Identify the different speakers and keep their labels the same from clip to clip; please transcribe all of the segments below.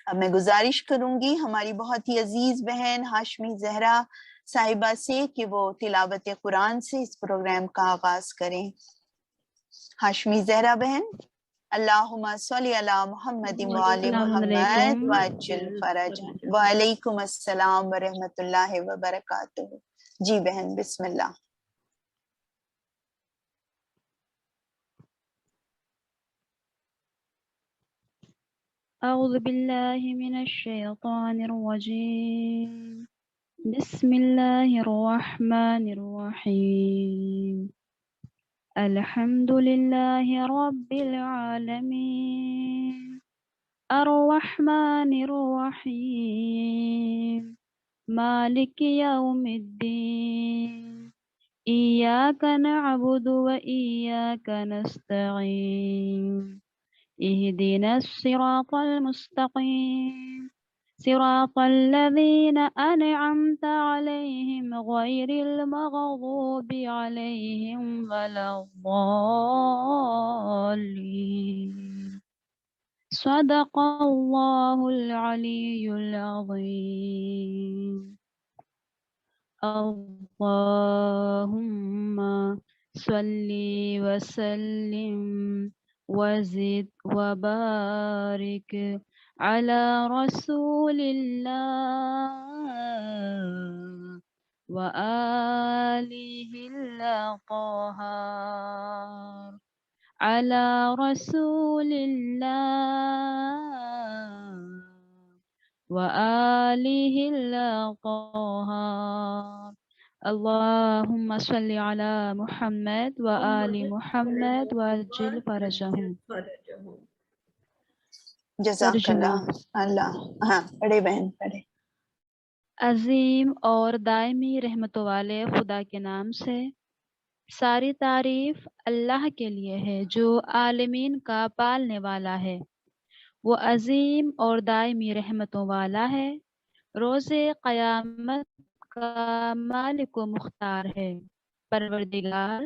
Speaker 1: اب میں گزارش کروں گی ہماری بہت ہی عزیز بہن ہاشمی زہرا صاحبہ سے کہ وہ تلاوت قرآن سے اس پروگرام کا آغاز کریں۔ ہاشمی زہرا بہن۔ اللہم صلی علی محمد وآل
Speaker 2: السلام
Speaker 1: محمد
Speaker 2: علیکم۔
Speaker 1: وعجل فرجہ۔ وعلیکم السلام ورحمۃ اللہ وبرکاتہ۔ جی بہن بسم اللہ۔
Speaker 2: اعوذ باللہ من الشیطان الرجیم، بسم اللہ الرحمن الرحیم، الحمد للہ رب العالمین، الرحمن الرحیم، مالک یوم الدین، ایاک نعبد و ایاک نستعین، اهدنا الصراط المستقيم، صراط الذين أنعمت عليهم غير المغضوب عليهم ولا الضالين، صدق الله العلي العظيم. اللهم صل وسلم وزد وبارك على رسول الله وآله الطاهر، على رسول الله وآله الطاهر، اللهم صل على محمد وآل محمد وعجل فرجهم۔
Speaker 1: جزاک
Speaker 2: ترجمہ۔
Speaker 1: اللہ ہاں پڑھے بہن پڑھے۔
Speaker 2: عظیم اور دائمی رحمتوں والے خدا کے نام سے ساری تعریف اللہ کے لیے ہے جو عالمین کا پالنے والا ہے، وہ عظیم اور دائمی رحمتوں والا ہے، روز قیامت کا مالک و مختار ہے۔ پروردگار،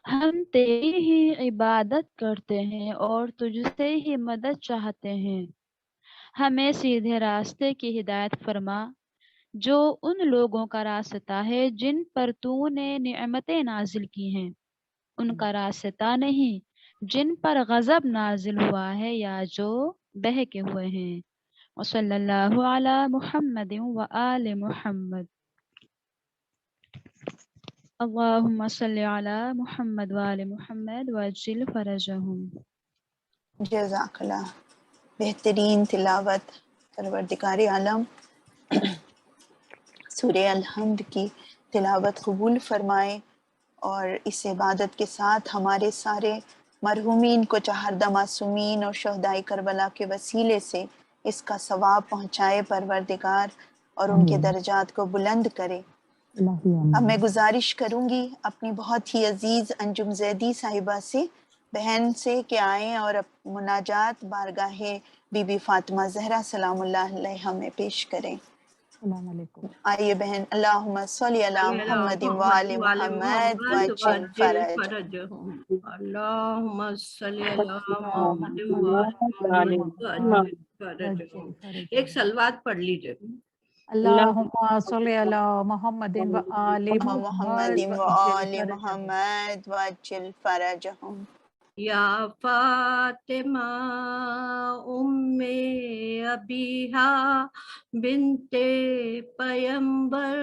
Speaker 2: ہم تیری ہی عبادت کرتے ہیں اور تجھ سے ہی مدد چاہتے ہیں، ہمیں سیدھے راستے کی ہدایت فرما جو ان لوگوں کا راستہ ہے جن پر تو نے نعمتیں نازل کی ہیں، ان کا راستہ نہیں جن پر غضب نازل ہوا ہے یا جو بہکے ہوئے ہیں۔ وصلی اللہ علی محمد وآل محمد۔ اللہم صلی علی محمد وآل محمد وعجل فرجہم۔
Speaker 1: جزاک اللہ، بہترین تلاوت پروردگار عالم سورہ الحمد کی تلاوت قبول فرمائے اور اس عبادت کے ساتھ ہمارے سارے مرحومین کو چہاردہ معصومین اور شہدائے کربلا کے وسیلے سے اس کا ثواب پہنچائے پروردگار اور ان کے درجات کو بلند کرے۔ اب میں گزارش کروں گی اپنی بہت ہی عزیز انجم زیدی صاحبہ سے بہن سے کہ آئیں اور مناجات بارگاہ بی بی فاطمہ زہرا سلام اللہ علیہا میں پیش کریں۔
Speaker 3: السلام علیکم۔
Speaker 1: آئیے بہن۔ اللہم صلی علی محمد وآل محمد وعجل فرجہم۔
Speaker 4: اللہم صلی علی محمد وآل محمد وعجل فرجہم۔ ایک سلوات پڑھ لیجئے۔
Speaker 3: اللہم صلی علی محمد وآل
Speaker 1: محمد
Speaker 3: محمد
Speaker 1: وآل محمد وعجل فرجہم۔
Speaker 4: یا فاطمہ ام ابیہا بنت پیمبر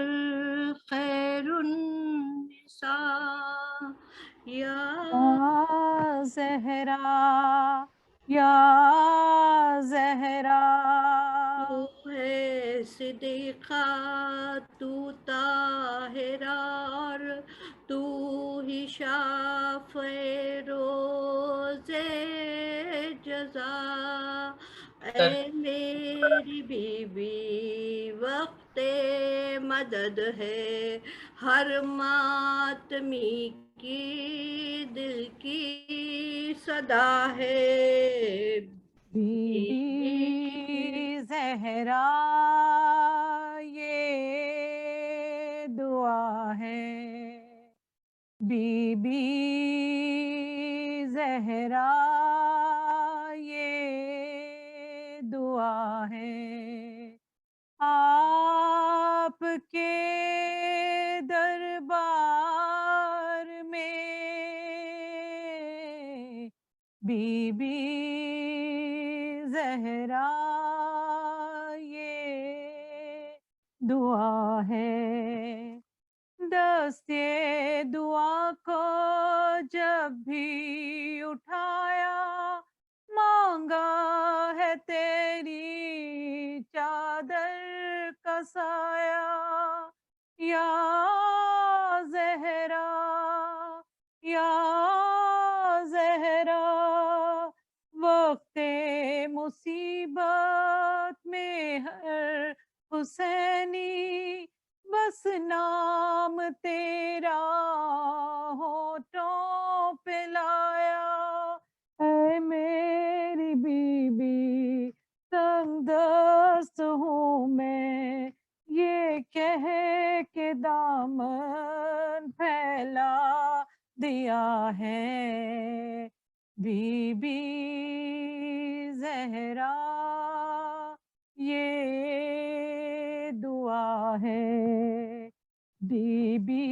Speaker 4: خیر النساء، یا
Speaker 3: زہرا یا زہرا،
Speaker 4: تو ہے صدیقہ تو طاہرہ اور تو ہی شافع روز جزا، اے میری بی بی وقت مدد ہے ہر ماتمی کی دل کی صدا ہے،
Speaker 3: بی بی زہرا یہ دعا ہے، بی بی زہرا یہ دعا ہے، بی بی زہرا یہ دعا ہے، دست دعا کو جب بھی اٹھایا، مانگا ہے تیری چادر کا سایہ، یا زہرا یا زہرا، وقت مصیبت میں ہر حسینی بس نام تیرا ہونٹوں پہ لایا، اے میری بی بی تنگ دست ہوں میں، یہ کہہ کے دامن پھیلا دیا ہے، بی بی زہرا یہ دعا ہے، بی بی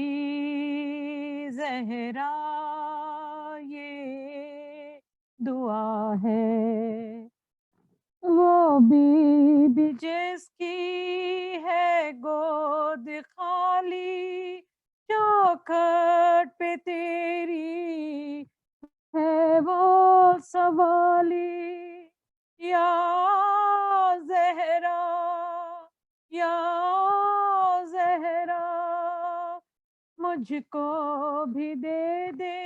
Speaker 3: زہرا یہ دعا ہے، وہ بی بی جس کی ہے گود خالی، چوکھٹ پہ تیری ہے وہ سوالی، یا زہرا یا زہرا، مجھ کو بھی دے دے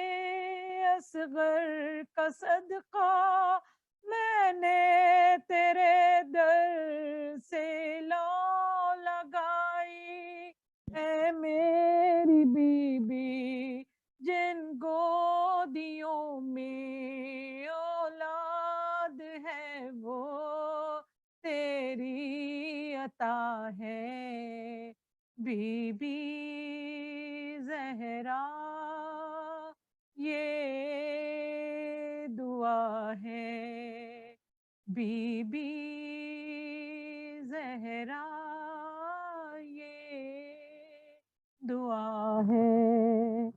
Speaker 3: اصغر کا صدقہ، میں نے تیرے در سے لو لگائی، اے میری بی بی جن گودیوں میں اولاد ہے وہ تیری عطا ہے، بی بی زہرا یہ دعا ہے، بی بی زہرا یہ دعا ہے،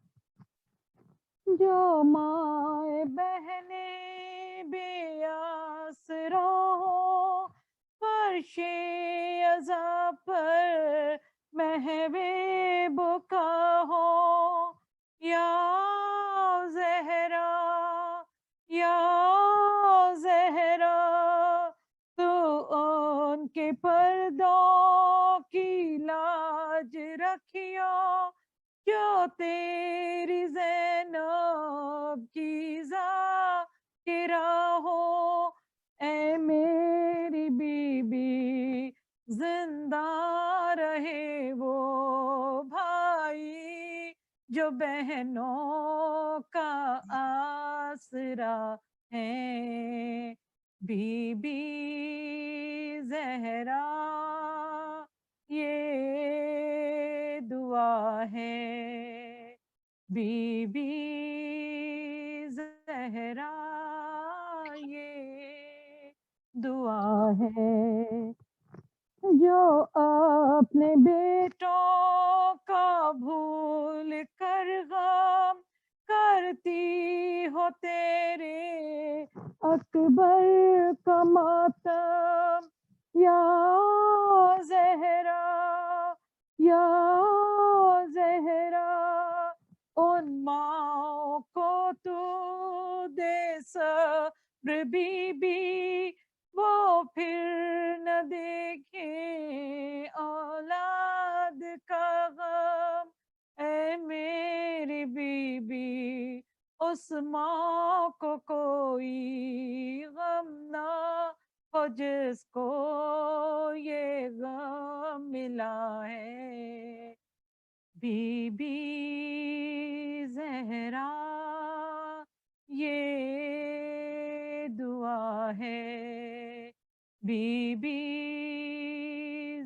Speaker 3: جو مائیں بہنیں بے آسرا ہوں، فرش عذاب پر محوے بکا ہو، یا زہرا یا زہرا، تو ان کے پردوں کی لاج رکھیا، جو تیری زینب کی ذاکرہ ہو، اے میری بی بی زندہ رہے وہ بھائی جو بہنوں کا آسرا ہے، بی بی زہرا یہ دعا ہے، بی بی زہرا یہ دعا ہے، جو اپنے بیٹوں کا بھول کر غم کرتی ہو تیرے اکبر کا ماتم، یا زہرا یا زہرا، ان ماں کو تو دے صبر بی بی، وہ پھر نہ دیکھیں اولاد کا غم، اے میری بی بی اس ماں کو کوئی غم نہ ہو جس کو یہ غم ملا ہے، بی بی زہرا یہ دعا ہے، بی بی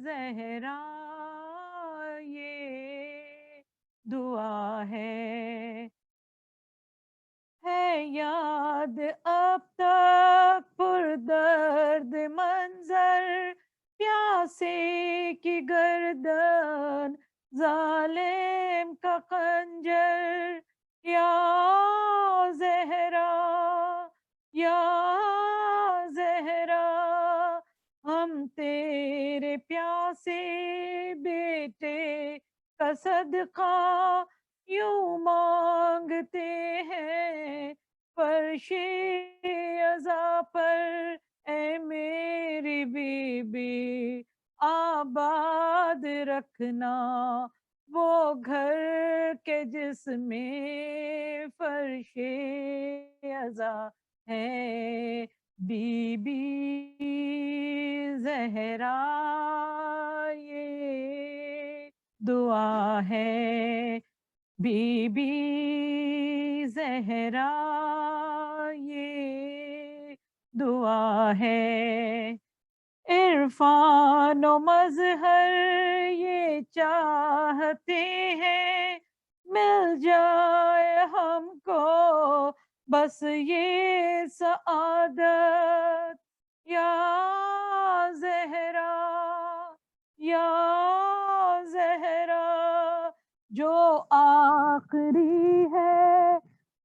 Speaker 3: زہرا یہ دعا ہے یاد اب تک پر درد منظر، پیاسے کی گردن ظالم کا خنجر، یا زہرا یا زہرا ہم تیرے پیاسے بیٹے کا صدقہ یوں مانگتے ہیں فرش عزا پر اے میری بی بی آباد رکھنا وہ گھر کے جس میں فرش عزا ہے بی بی زہرا یہ دعا ہے بی بی زہرا یہ دعا ہے عرفان و مظہر یہ چاہتے ہیں مل جائے ہم کو بس یہ سعادت یا زہرا یا زہرا جو آخری ہے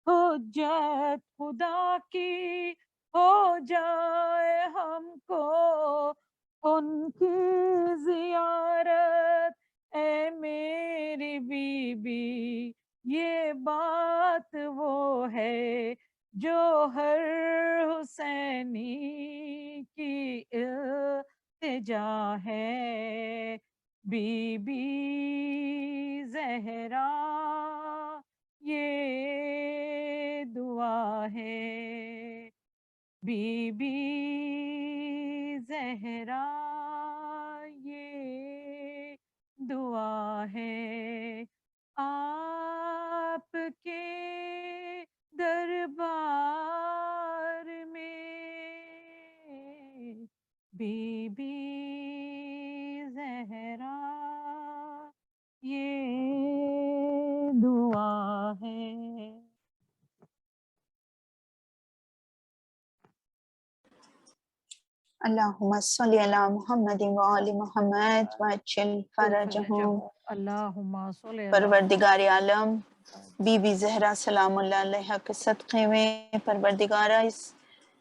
Speaker 3: حجت خدا کی ہو جائے ہم کو ان کی زیارت اے میری بی بی یہ بات وہ ہے جو ہر حسینی کی التجا ہے بی بی زہرا یہ دعا ہے بی بی زہرا یہ دعا ہے آپ کے دربار میں بی بی زہرا یہ دعا ہے
Speaker 1: اللہم صلی علی محمد و آل محمد وعجل فرجہم۔
Speaker 3: اللہم صلی علی
Speaker 1: پروردگار عالم بی بی زہرا سلام اللہ علیہا کے صدقے میں پروردگارہ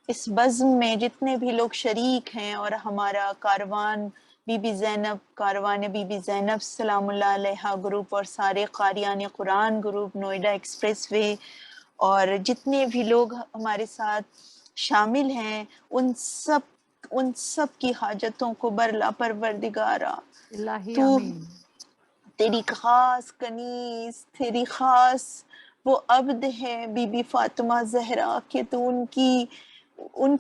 Speaker 1: اس بزم میں جتنے بھی لوگ شریک ہیں اور ہمارا کاروان be be Zainab Karwan be be زینب سلام اللہ علیہا گروپ اور سارے قاریان قرآن گروپ نوئیڈا ایکسپریس وے اور جتنے بھی لوگ ہمارے ساتھ شامل ہیں ان سب کی حاجتوں کو برلا پروردگارہ
Speaker 3: الہی
Speaker 1: تو
Speaker 3: آمین
Speaker 1: تیری خاص کنیز تیری خاص وہ عبد ہے بی بی فاطمہ زہرا کہ تو ان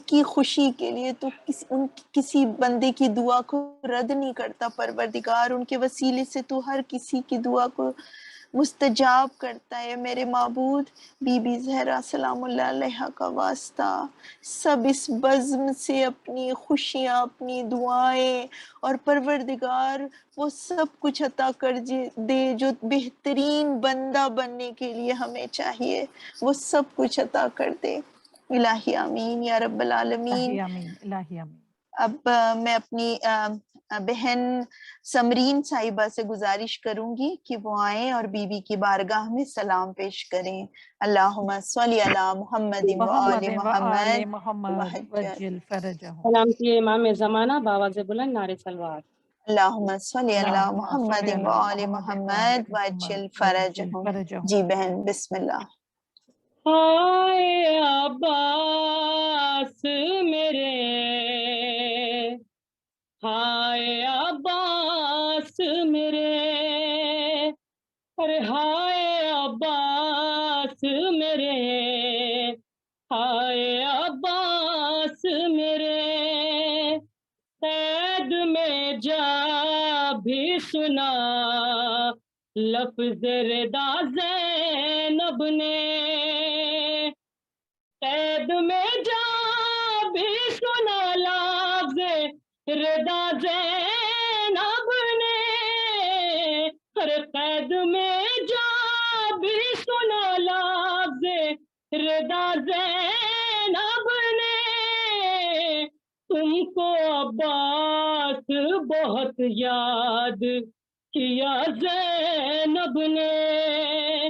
Speaker 1: کی خوشی کے لیے تو کسی بندے کی دعا کو رد نہیں کرتا پروردگار ان کے وسیلے سے تو ہر کسی کی دعا کو مستجاب کرتا ہے میرے معبود بی بی زہرا سلام اللہ علیہا کا واسطہ سب اس بزم سے اپنی خوشیاں اپنی دعائیں اور پروردگار وہ سب کچھ عطا کر دے جو بہترین بندہ بننے کے لیے ہمیں چاہیے وہ سب کچھ عطا کر دے الہی آمین یا رب العالمین
Speaker 3: الہی آمین الہی آمین
Speaker 1: اب میں اپنی بہن سمرین صاحبہ سے گزارش کروں گی کہ وہ آئیں اور بی بی کی بارگاہ میں سلام پیش کریں اللہم صلی علی محمد و آل محمد
Speaker 3: محمد وجل فرجہم
Speaker 5: سلام کی امام زمانہ باواز بلند نعرے سلوات
Speaker 1: اللہم صلی علی
Speaker 3: اللہم
Speaker 1: محمد
Speaker 3: صلی علی
Speaker 1: و آل
Speaker 3: محمد
Speaker 1: محمد وعجل فرجہم جی بہن بسم اللہ
Speaker 5: ہائے عباس میرے ہائے عباس میرے ارے ہائے عباس میرے ہائے عباس میرے قید میں جا بھی سنا لفظ رضا زینب نے قید میں جا بھی سنا لفظ رضا زینب نے ہر قید میں جا بھی سنا لفظ رضا زینب نے تم کو عباس بہت یاد کیا زینب نے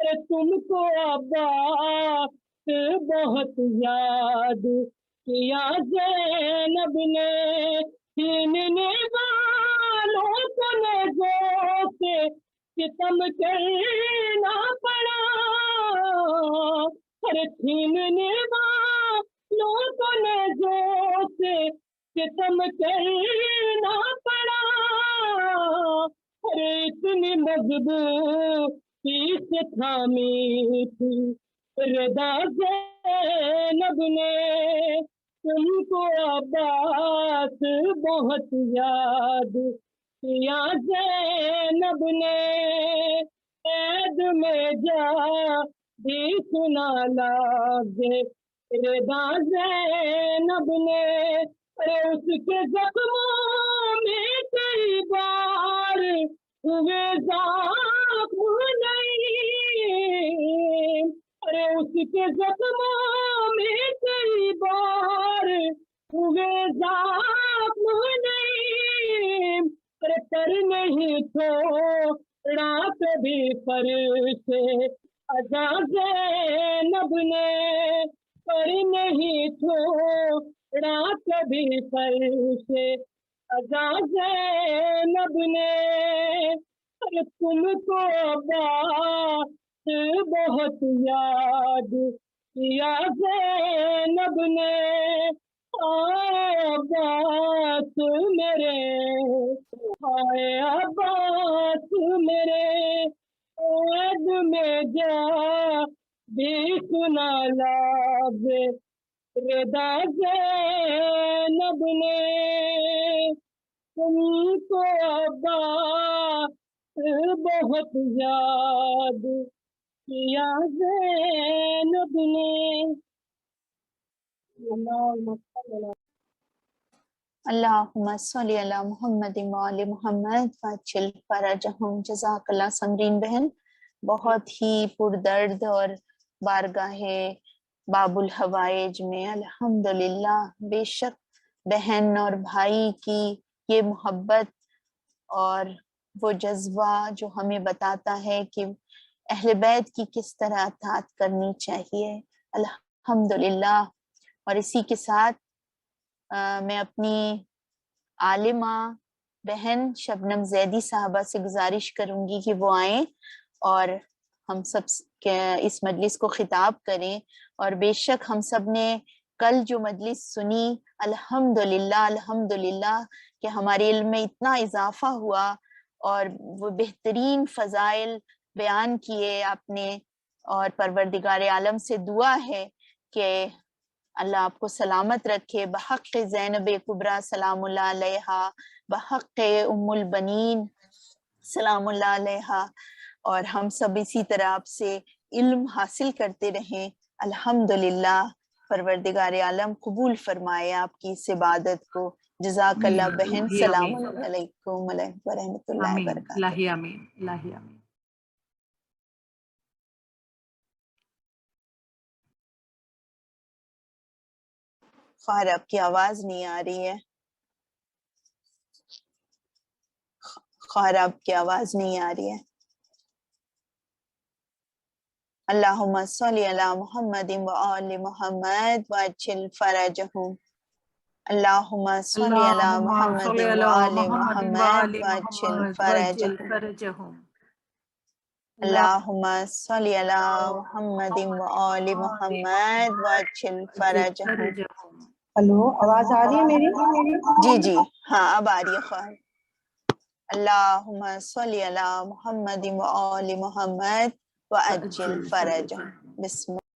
Speaker 5: ارے تم کو عباس بہت یاد کیا زینب نے، چھیننے والوں کو نیزوں سے ستم کرنا پڑا، ارے چھیننے والوں کو نیزوں سے ستم کرنا پڑا، ارے اتنی مضبوطی سے تھامی تھی رضا زینب نے، تم کو عباس بہت یاد کیا زینب نے، عید میں جا بھی سنا لاگے رضا زینب نے، ارے اس کے زخموں میں کئی بار ہوئے زخم نہیں، ارے اس کے زخموں میں کئی بار ہوئے زخم نہیں، ارے پر نہیں چھوڑا کبھی فرش عزا زینب نے، پر نہیں چھوڑا کبھی فرش عزا زینب نے، ارے تم کو عباس بہت یاد کیا زینب نے، آئے عباس میرے، آئے عباس میرے، عید میں جا بھی سنا لاز رضا زینب نے، تم کو عباس بہت یاد کیا زینب نے۔
Speaker 1: اللہم صلی علی محمد وآل محمد وعجل فرجہم۔ جزاک اللہ سمرین بہن، بہت ہی پردرد اور بارگاہ باب الحوائج میں الحمدللہ بے شک بہن اور بھائی کی یہ محبت اور وہ جذبہ جو ہمیں بتاتا ہے کہ اہل بیت کی کس طرح اطاعت کرنی چاہیے، الحمدللہ۔ اور اسی کے ساتھ میں اپنی عالمہ بہن شبنم زیدی صاحبہ سے گزارش کروں گی کہ وہ آئیں اور ہم سب اس مجلس کو خطاب کریں۔ اور بے شک ہم سب نے کل جو مجلس سنی، الحمدللہ الحمدللہ کہ ہمارے علم میں اتنا اضافہ ہوا اور وہ بہترین فضائل بیان کیے آپ نے، اور پروردگار عالم سے دعا ہے کہ اللہ آپ کو سلامت رکھے بحق زینب کبریٰ سلام اللہ علیہا، بحق ام البنین سلام اللہ علیہا، اور ہم سب اسی طرح آپ سے علم حاصل کرتے رہیں۔ الحمدللہ، پروردگار عالم قبول فرمائے آپ کی اس عبادت کو۔ جزاک اللہ بہن، السلام علیکم ورحمۃ اللہ وبرکاتہ۔
Speaker 4: الہی آمین، الہی آمین۔
Speaker 1: خواہر آپ کی آواز نہیں آ رہی ہے، خواہر آپ کی آواز نہیں آ رہی ہے۔ اللہم صلی علی محمد وآل محمد وعجل فرجہم۔ اللہم صلی علی محمد وآل محمد وعجل فرجہم۔ اللہم صلی علی محمد وآل محمد وعجل فرجہم۔
Speaker 6: ہلو، آواز آ رہی ہے میری؟
Speaker 1: جی جی ہاں اب آ رہی ہے خواہر۔ اللہم صلی علی محمد وآل محمد وعجل فرجہم۔ بسم اللہ۔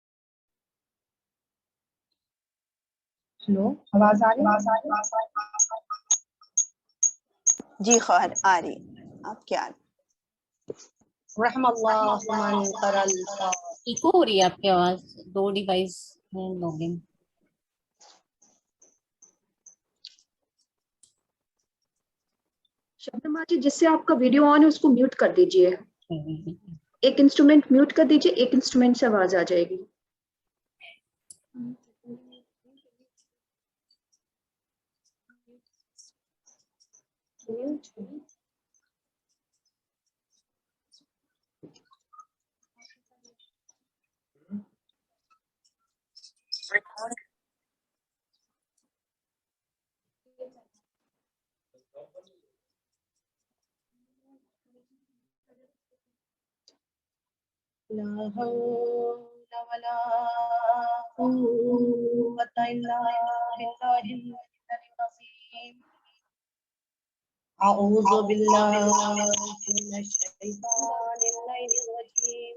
Speaker 6: ہلو، آواز آ رہی ہے؟
Speaker 1: جی خواہر آ رہی ہے، آپ کیا
Speaker 6: رحم اللہ من قرأ الفاتحہ۔
Speaker 7: ایکو ہو رہی ہے آپ کی آواز، دو ڈیوائس ہیں لاگنگ۔
Speaker 8: شبنم جی، جس سے آپ کا ویڈیو آن ہے اس کو میوٹ کر دیجئے، ایک انسٹرومنٹ میوٹ کر دیجئے، ایک انسٹرومنٹ سے آواز آ جائے گی۔
Speaker 6: لا حول ولا قوة إلا بالله العلي العظيم. أعوذ بالله من الشيطان الرجيم.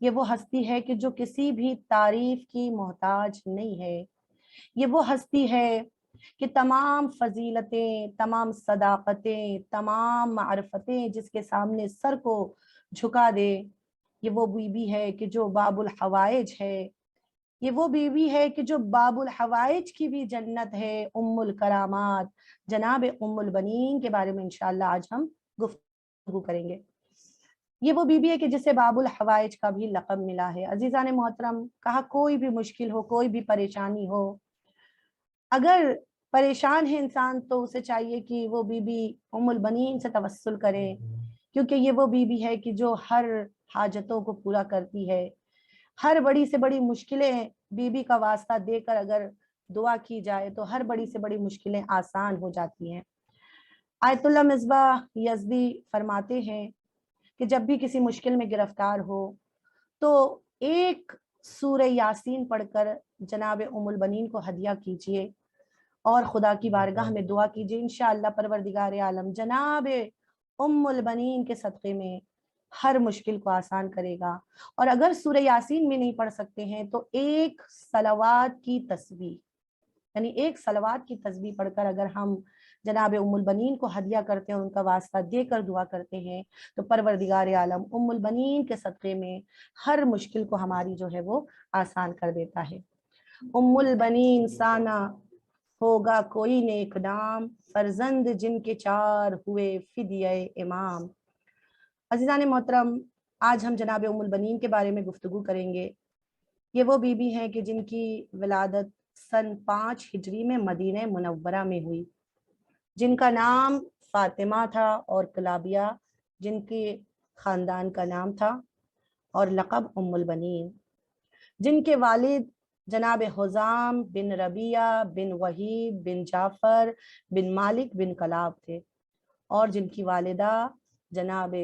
Speaker 6: یہ وہ ہستی ہے کہ جو کسی بھی تعریف کی محتاج نہیں ہے، یہ وہ ہستی ہے کہ تمام فضیلتیں، تمام صداقتیں، تمام معرفتیں جس کے سامنے سر کو جھکا دے، یہ وہ بیوی ہے کہ جو باب الحوائج ہے، یہ وہ بیوی ہے کہ جو باب الحوائج کی بھی جنت ہے، ام الکرامات جناب ام البنین کے بارے میں انشاءاللہ آج ہم گفتگو کریں گے۔ یہ وہ بیوی ہے کہ جسے باب الحوائج کا بھی لقب ملا ہے۔ عزیزان محترم، کہا کوئی بھی مشکل ہو، کوئی بھی پریشانی ہو، اگر پریشان ہے انسان تو اسے چاہیے کہ وہ بی بی ام البنین سے توسل کرے، کیونکہ یہ وہ بی بی ہے کہ جو ہر حاجتوں کو پورا کرتی ہے۔ ہر بڑی سے بڑی مشکلیں بی بی کا واسطہ دے کر اگر دعا کی جائے تو ہر بڑی سے بڑی مشکلیں آسان ہو جاتی ہیں۔ آیت اللہ مصباح یزدی فرماتے ہیں کہ جب بھی کسی مشکل میں گرفتار ہو تو ایک سورہ یاسین پڑھ کر جناب ام البنین کو ہدیہ کیجئے اور خدا کی بارگاہ میں دعا کیجئے، انشاءاللہ پروردگار عالم جناب ام البنین کے صدقے میں ہر مشکل کو آسان کرے گا۔ اور اگر سورہ یاسین میں نہیں پڑھ سکتے ہیں تو ایک صلوات کی تسبیح، یعنی ایک صلوات کی تسبیح پڑھ کر اگر ہم جناب ام البنین کو ہدیہ کرتے ہیں، ان کا واسطہ دے کر دعا کرتے ہیں، تو پروردگار عالم ام البنین کے صدقے میں ہر مشکل کو ہماری جو ہے وہ آسان کر دیتا ہے۔ ام البنین سانا ہوگا کوئی نیک نام، فرزند جن کے چار ہوئے فدیہ امام۔ عزیزان محترم، آج ہم جناب ام البنین کے بارے میں گفتگو کریں گے۔ یہ وہ بی بی ہیں کہ جن کی ولادت سن 5 ہجری میں مدینہ منورہ میں ہوئی، جن کا نام فاطمہ تھا اور کلابیہ جن کے خاندان کا نام تھا، اور لقب ام البنین، جن کے والد جناب حزام بن ربیعہ بن وحید بن جعفر بن مالک بن کلاب تھے، اور جن کی والدہ جناب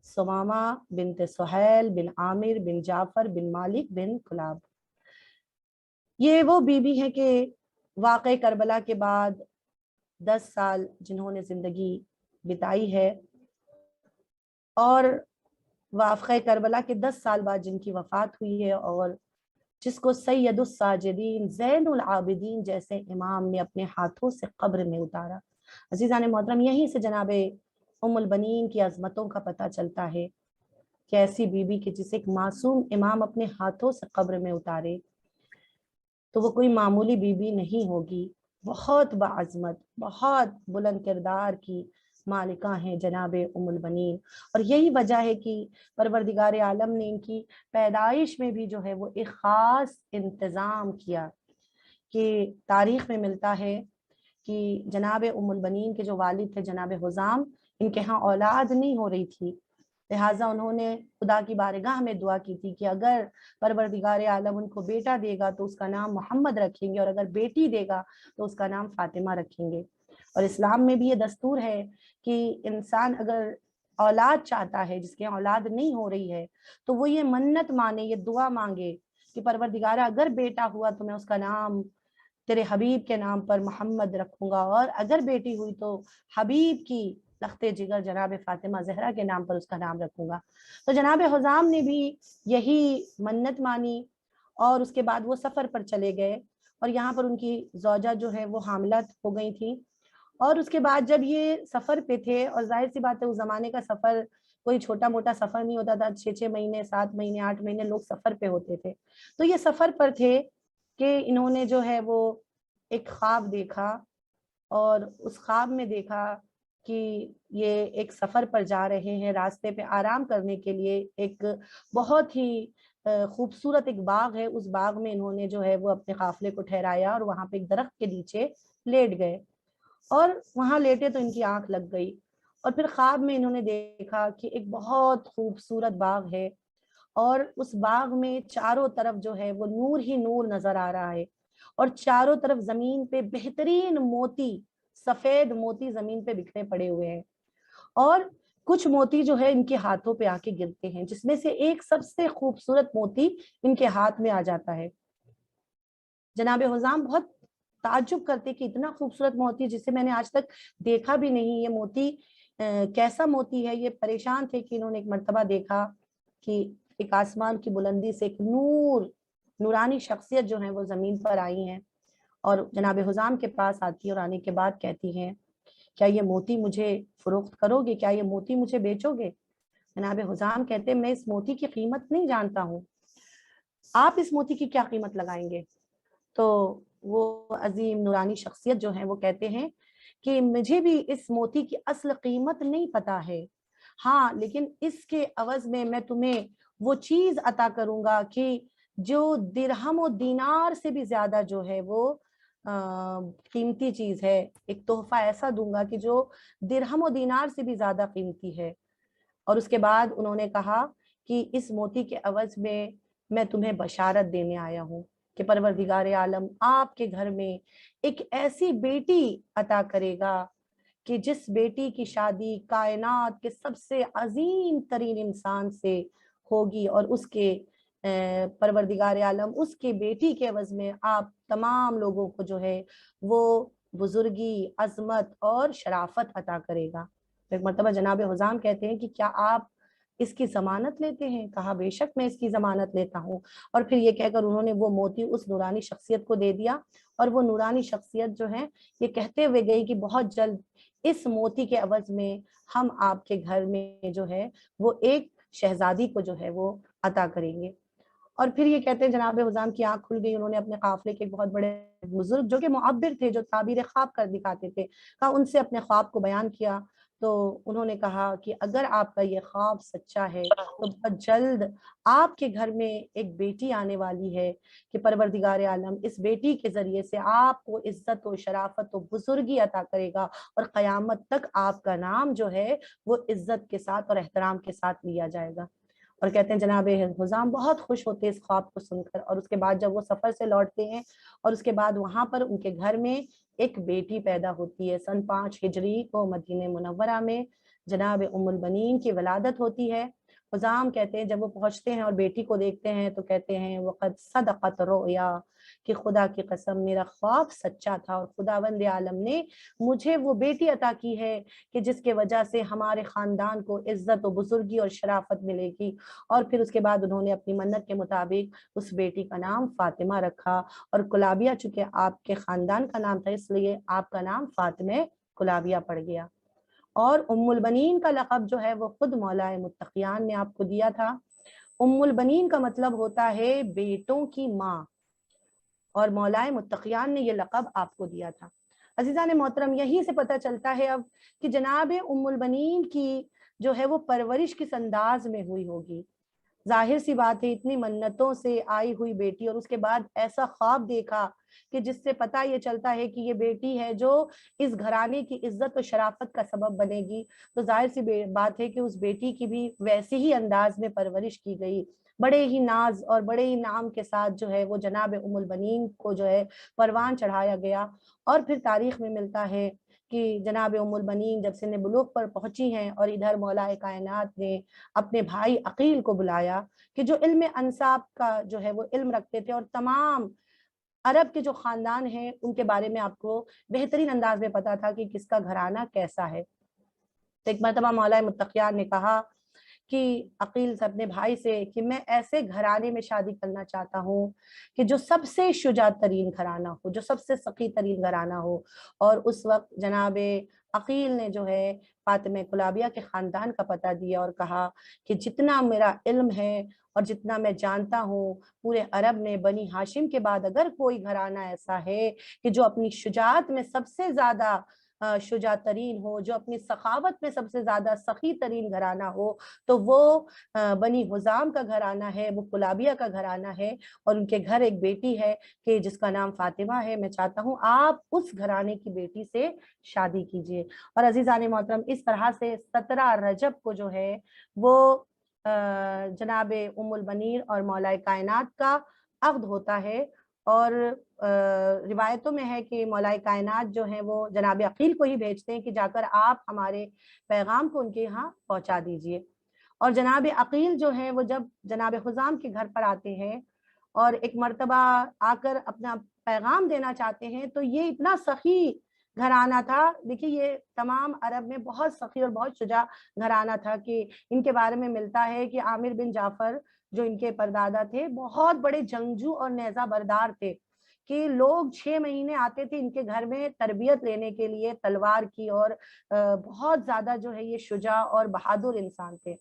Speaker 6: ثمامہ بنت سہیل بن عامر بن جعفر بن مالک بن کلاب۔ یہ وہ بی بی ہیں کہ واقع کربلا کے بعد 10 سال جنہوں نے زندگی بتائی ہے، اور واقع کربلا کے 10 سال بعد جن کی وفات ہوئی ہے، اور جس کو سید الساجدین زین العابدین جیسے امام نے اپنے ہاتھوں سے قبر میں اتارا۔ عزیزان محترم، یہیں سے جناب ام البنین کی عظمتوں کا پتہ چلتا ہے کہ ایسی بی بی کہ جسے ایک معصوم امام اپنے ہاتھوں سے قبر میں اتارے تو وہ کوئی معمولی بی بی نہیں ہوگی، بہت باعظمت، بہت بلند کردار کی مالکہ ہیں جناب ام البنین۔ اور یہی وجہ ہے کہ پروردگار عالم نے ان کی پیدائش میں بھی جو ہے وہ ایک خاص انتظام کیا، کہ تاریخ میں ملتا ہے کہ جناب ام البنین کے جو والد تھے جناب حزام، ان کے ہاں اولاد نہیں ہو رہی تھی، لہٰذا انہوں نے خدا کی بارگاہ میں دعا کی تھی کہ اگر پروردگار عالم ان کو بیٹا دے گا تو اس کا نام محمد رکھیں گے، اور اگر بیٹی دے گا تو اس کا نام فاطمہ رکھیں گے۔ اور اسلام میں بھی یہ دستور ہے کہ انسان اگر اولاد چاہتا ہے، جس کے اولاد نہیں ہو رہی ہے، تو وہ یہ منت مانے، یہ دعا مانگے کہ پروردگارہ اگر بیٹا ہوا تو میں اس کا نام تیرے حبیب کے نام پر محمد رکھوں گا، اور اگر بیٹی ہوئی تو حبیب کی لخت جگر جناب فاطمہ زہرا کے نام پر اس کا نام رکھوں گا۔ تو جناب حزام نے بھی یہی منت مانی، اور اس کے بعد وہ سفر پر چلے گئے، اور یہاں پر ان کی زوجہ جو ہے وہ حاملہ ہو گئی تھی۔ اور اس کے بعد جب یہ سفر پہ تھے، اور ظاہر سی بات ہے اس زمانے کا سفر کوئی چھوٹا موٹا سفر نہیں ہوتا تھا، 6 مہینے 7 مہینے 8 مہینے لوگ سفر پہ ہوتے تھے، تو یہ سفر پر تھے کہ انہوں نے جو ہے وہ ایک خواب دیکھا، اور اس خواب میں دیکھا کہ یہ ایک سفر پر جا رہے ہیں، راستے پہ آرام کرنے کے لیے ایک بہت ہی خوبصورت ایک باغ ہے، اس باغ میں انہوں نے جو ہے وہ اپنے قافلے کو ٹھہرایا، اور وہاں پہ ایک درخت کے نیچے لیٹ گئے، اور وہاں لیٹے تو ان کی آنکھ لگ گئی، اور پھر خواب میں انہوں نے دیکھا کہ ایک بہت خوبصورت باغ ہے، اور اس باغ میں چاروں طرف جو ہے وہ نور ہی نور نظر آ رہا ہے، اور چاروں طرف زمین پہ بہترین موتی، سفید موتی زمین پہ بکھرے پڑے ہوئے ہیں، اور کچھ موتی جو ہے ان کے ہاتھوں پہ آ کے گرتے ہیں، جس میں سے ایک سب سے خوبصورت موتی ان کے ہاتھ میں آ جاتا ہے۔ جناب حزام بہت تعجب کرتے کہ اتنا خوبصورت موتی جسے میں نے آج تک دیکھا بھی نہیں، یہ موتی کیسا موتی ہے؟ یہ پریشان تھے کہ انہوں نے ایک مرتبہ دیکھا کہ ایک آسمان کی بلندی سے ایک نورانی شخصیت جو ہے وہ زمین پر آئی ہیں اور جناب حزام کے پاس آتی ہے اور آنے کے بعد کہتی ہیں کیا یہ موتی مجھے فروخت کرو گے، کیا یہ موتی مجھے بیچو گے؟ جناب حزام کہتے ہیں میں اس موتی کی قیمت نہیں جانتا ہوں، آپ اس موتی کی کیا قیمت لگائیں گے؟ تو وہ عظیم نورانی شخصیت جو ہیں وہ کہتے ہیں کہ مجھے بھی اس موتی کی اصل قیمت نہیں پتا ہے، ہاں لیکن اس کے عوض میں تمہیں وہ چیز عطا کروں گا کہ جو درہم و دینار سے بھی زیادہ جو ہے وہ قیمتی چیز ہے، ایک تحفہ ایسا دوں گا کہ جو درہم و دینار سے بھی زیادہ قیمتی ہے۔ اور اس کے بعد انہوں نے کہا کہ اس موتی کے عوض میں تمہیں بشارت دینے آیا ہوں کہ پروردگار عالم آپ کے گھر میں ایک ایسی بیٹی عطا کرے گا کہ جس بیٹی کی شادی کائنات کے سب سے عظیم ترین انسان سے ہوگی، اور اس کے پروردگار عالم اس کے بیٹی کے عوض میں آپ تمام لوگوں کو جو ہے وہ بزرگی، عظمت اور شرافت عطا کرے گا۔ ایک مرتبہ جناب حزام کہتے ہیں کہ کیا آپ اس کی ضمانت لیتے ہیں؟ کہا بے شک میں اس کی ضمانت لیتا ہوں۔ اور پھر یہ کہہ کر انہوں نے وہ موتی اس نورانی شخصیت کو دے دیا، اور وہ نورانی شخصیت جو ہے یہ کہتے ہوئے گئی کہ بہت جلد اس موتی کے عوض میں ہم آپ کے گھر میں جو ہے وہ ایک شہزادی کو جو ہے وہ عطا کریں گے۔ اور پھر یہ کہتے ہیں جناب حزام کی آنکھ کھل گئی، انہوں نے اپنے قافلے کے بہت بڑے بزرگ جو کہ معبر تھے، جو تعبیر خواب کر دکھاتے تھے، کہا ان سے اپنے خواب کو بیان کیا، تو انہوں نے کہا کہ اگر آپ کا یہ خواب سچا ہے تو بہت جلد آپ کے گھر میں ایک بیٹی آنے والی ہے کہ پروردگار عالم اس بیٹی کے ذریعے سے آپ کو عزت و شرافت و بزرگی عطا کرے گا، اور قیامت تک آپ کا نام جو ہے وہ عزت کے ساتھ اور احترام کے ساتھ لیا جائے گا۔ اور کہتے ہیں جناب حزام بہت خوش ہوتے اس خواب کو سن کر، اور اس کے بعد جب وہ سفر سے لوٹتے ہیں اور اس کے بعد وہاں پر ان کے گھر میں ایک بیٹی پیدا ہوتی ہے، سن 5 ہجری کو مدینہ منورہ میں جناب ام البنین کی ولادت ہوتی ہے۔ حزام کہتے ہیں جب وہ پہنچتے ہیں اور بیٹی کو دیکھتے ہیں تو کہتے ہیں وقد صدقت رؤیا، کہ خدا کی قسم میرا خواب سچا تھا، اور خداوند عالم نے مجھے وہ بیٹی عطا کی ہے کہ جس کے وجہ سے ہمارے خاندان کو عزت و بزرگی اور شرافت ملے گی۔ اور پھر اس کے بعد انہوں نے اپنی منت کے مطابق اس بیٹی کا نام فاطمہ رکھا، اور کلابیہ چونکہ آپ کے خاندان کا نام تھا اس لیے آپ کا نام فاطمہ کلابیہ پڑ گیا۔ اور ام البنین کا لقب جو ہے وہ خود مولا متقیان نے آپ کو دیا تھا۔ ام البنین کا مطلب ہوتا ہے بیٹوں کی ماں، اور مولا متقیان نے یہ لقب آپ کو دیا تھا۔ عزیزان محترم، یہیں سے پتہ چلتا ہے اب کہ جناب ام البنین کی جو ہے وہ پرورش کس انداز میں ہوئی ہوگی۔ ظاہر سی بات ہے اتنی منتوں سے آئی ہوئی بیٹی، اور اس کے بعد ایسا خواب دیکھا کہ جس سے پتہ یہ چلتا ہے کہ یہ بیٹی ہے جو اس گھرانے کی عزت و شرافت کا سبب بنے گی، تو ظاہر سی بات ہے کہ اس بیٹی کی بھی ویسے ہی انداز میں پرورش کی گئی، بڑے ہی ناز اور بڑے ہی نام کے ساتھ جو ہے وہ جناب ام البنین کو جو ہے پروان چڑھایا گیا۔ اور پھر تاریخ میں ملتا ہے کہ جناب ام البنین جب سن بلوغ پر پہنچی ہیں اور ادھر مولا کائنات نے اپنے بھائی عقیل کو بلایا کہ جو علم انساب کا جو ہے وہ علم رکھتے تھے، اور تمام عرب کے جو خاندان ہیں ان کے بارے میں آپ کو بہترین انداز میں پتا تھا کہ کس کا گھرانہ کیسا ہے۔ تو ایک مرتبہ مولا متقیان نے کہا کہ عقیل سے اپنے بھائی سے کہ میں ایسے گھرانے میں شادی کرنا چاہتا ہوں کہ جو سب سے شجاع ترین گھرانہ ہو، جو سب سے سخی ترین گھرانہ ہو۔ اور اس وقت جناب عقیل نے جو ہے فاطمہ کلابیہ کے خاندان کا پتہ دیا اور کہا کہ جتنا میرا علم ہے اور جتنا میں جانتا ہوں پورے عرب میں بنی ہاشم کے بعد اگر کوئی گھرانہ ایسا ہے کہ جو اپنی شجاعت میں سب سے زیادہ شجاع ترین ہو، جو اپنی سخاوت میں سب سے زیادہ سخی ترین گھرانہ ہو، تو وہ بنی حزام کا گھرانہ ہے، وہ کلابیہ کا گھرانہ ہے، اور ان کے گھر ایک بیٹی ہے کہ جس کا نام فاطمہ ہے۔ میں چاہتا ہوں آپ اس گھرانے کی بیٹی سے شادی کیجئے۔ اور عزیزان محترم اس طرح سے 17 رجب کو جو ہے وہ جناب ام البنین اور مولا کائنات کا عقد ہوتا ہے، اور روایتوں میں ہے کہ مولا کائنات جو ہیں وہ جناب عقیل کو ہی بھیجتے ہیں کہ جا کر آپ ہمارے پیغام کو ان کے یہاں پہنچا دیجئے۔ اور جناب عقیل جو ہیں وہ جب جناب حزام کے گھر پر آتے ہیں اور ایک مرتبہ آ کر اپنا پیغام دینا چاہتے ہیں، تو یہ اتنا سخی گھرانہ تھا، دیکھیے یہ تمام عرب میں بہت سخی اور بہت شجاع گھرانہ تھا کہ ان کے بارے میں ملتا ہے کہ عامر بن جعفر جو ان کے پردادا تھے بہت بڑے جنگجو اور نیزہ بردار تھے کہ لوگ 6 مہینے آتے تھے ان کے گھر میں تربیت لینے کے لیے تلوار کی، اور بہت زیادہ جو ہے یہ شجاع اور بہادر انسان تھے.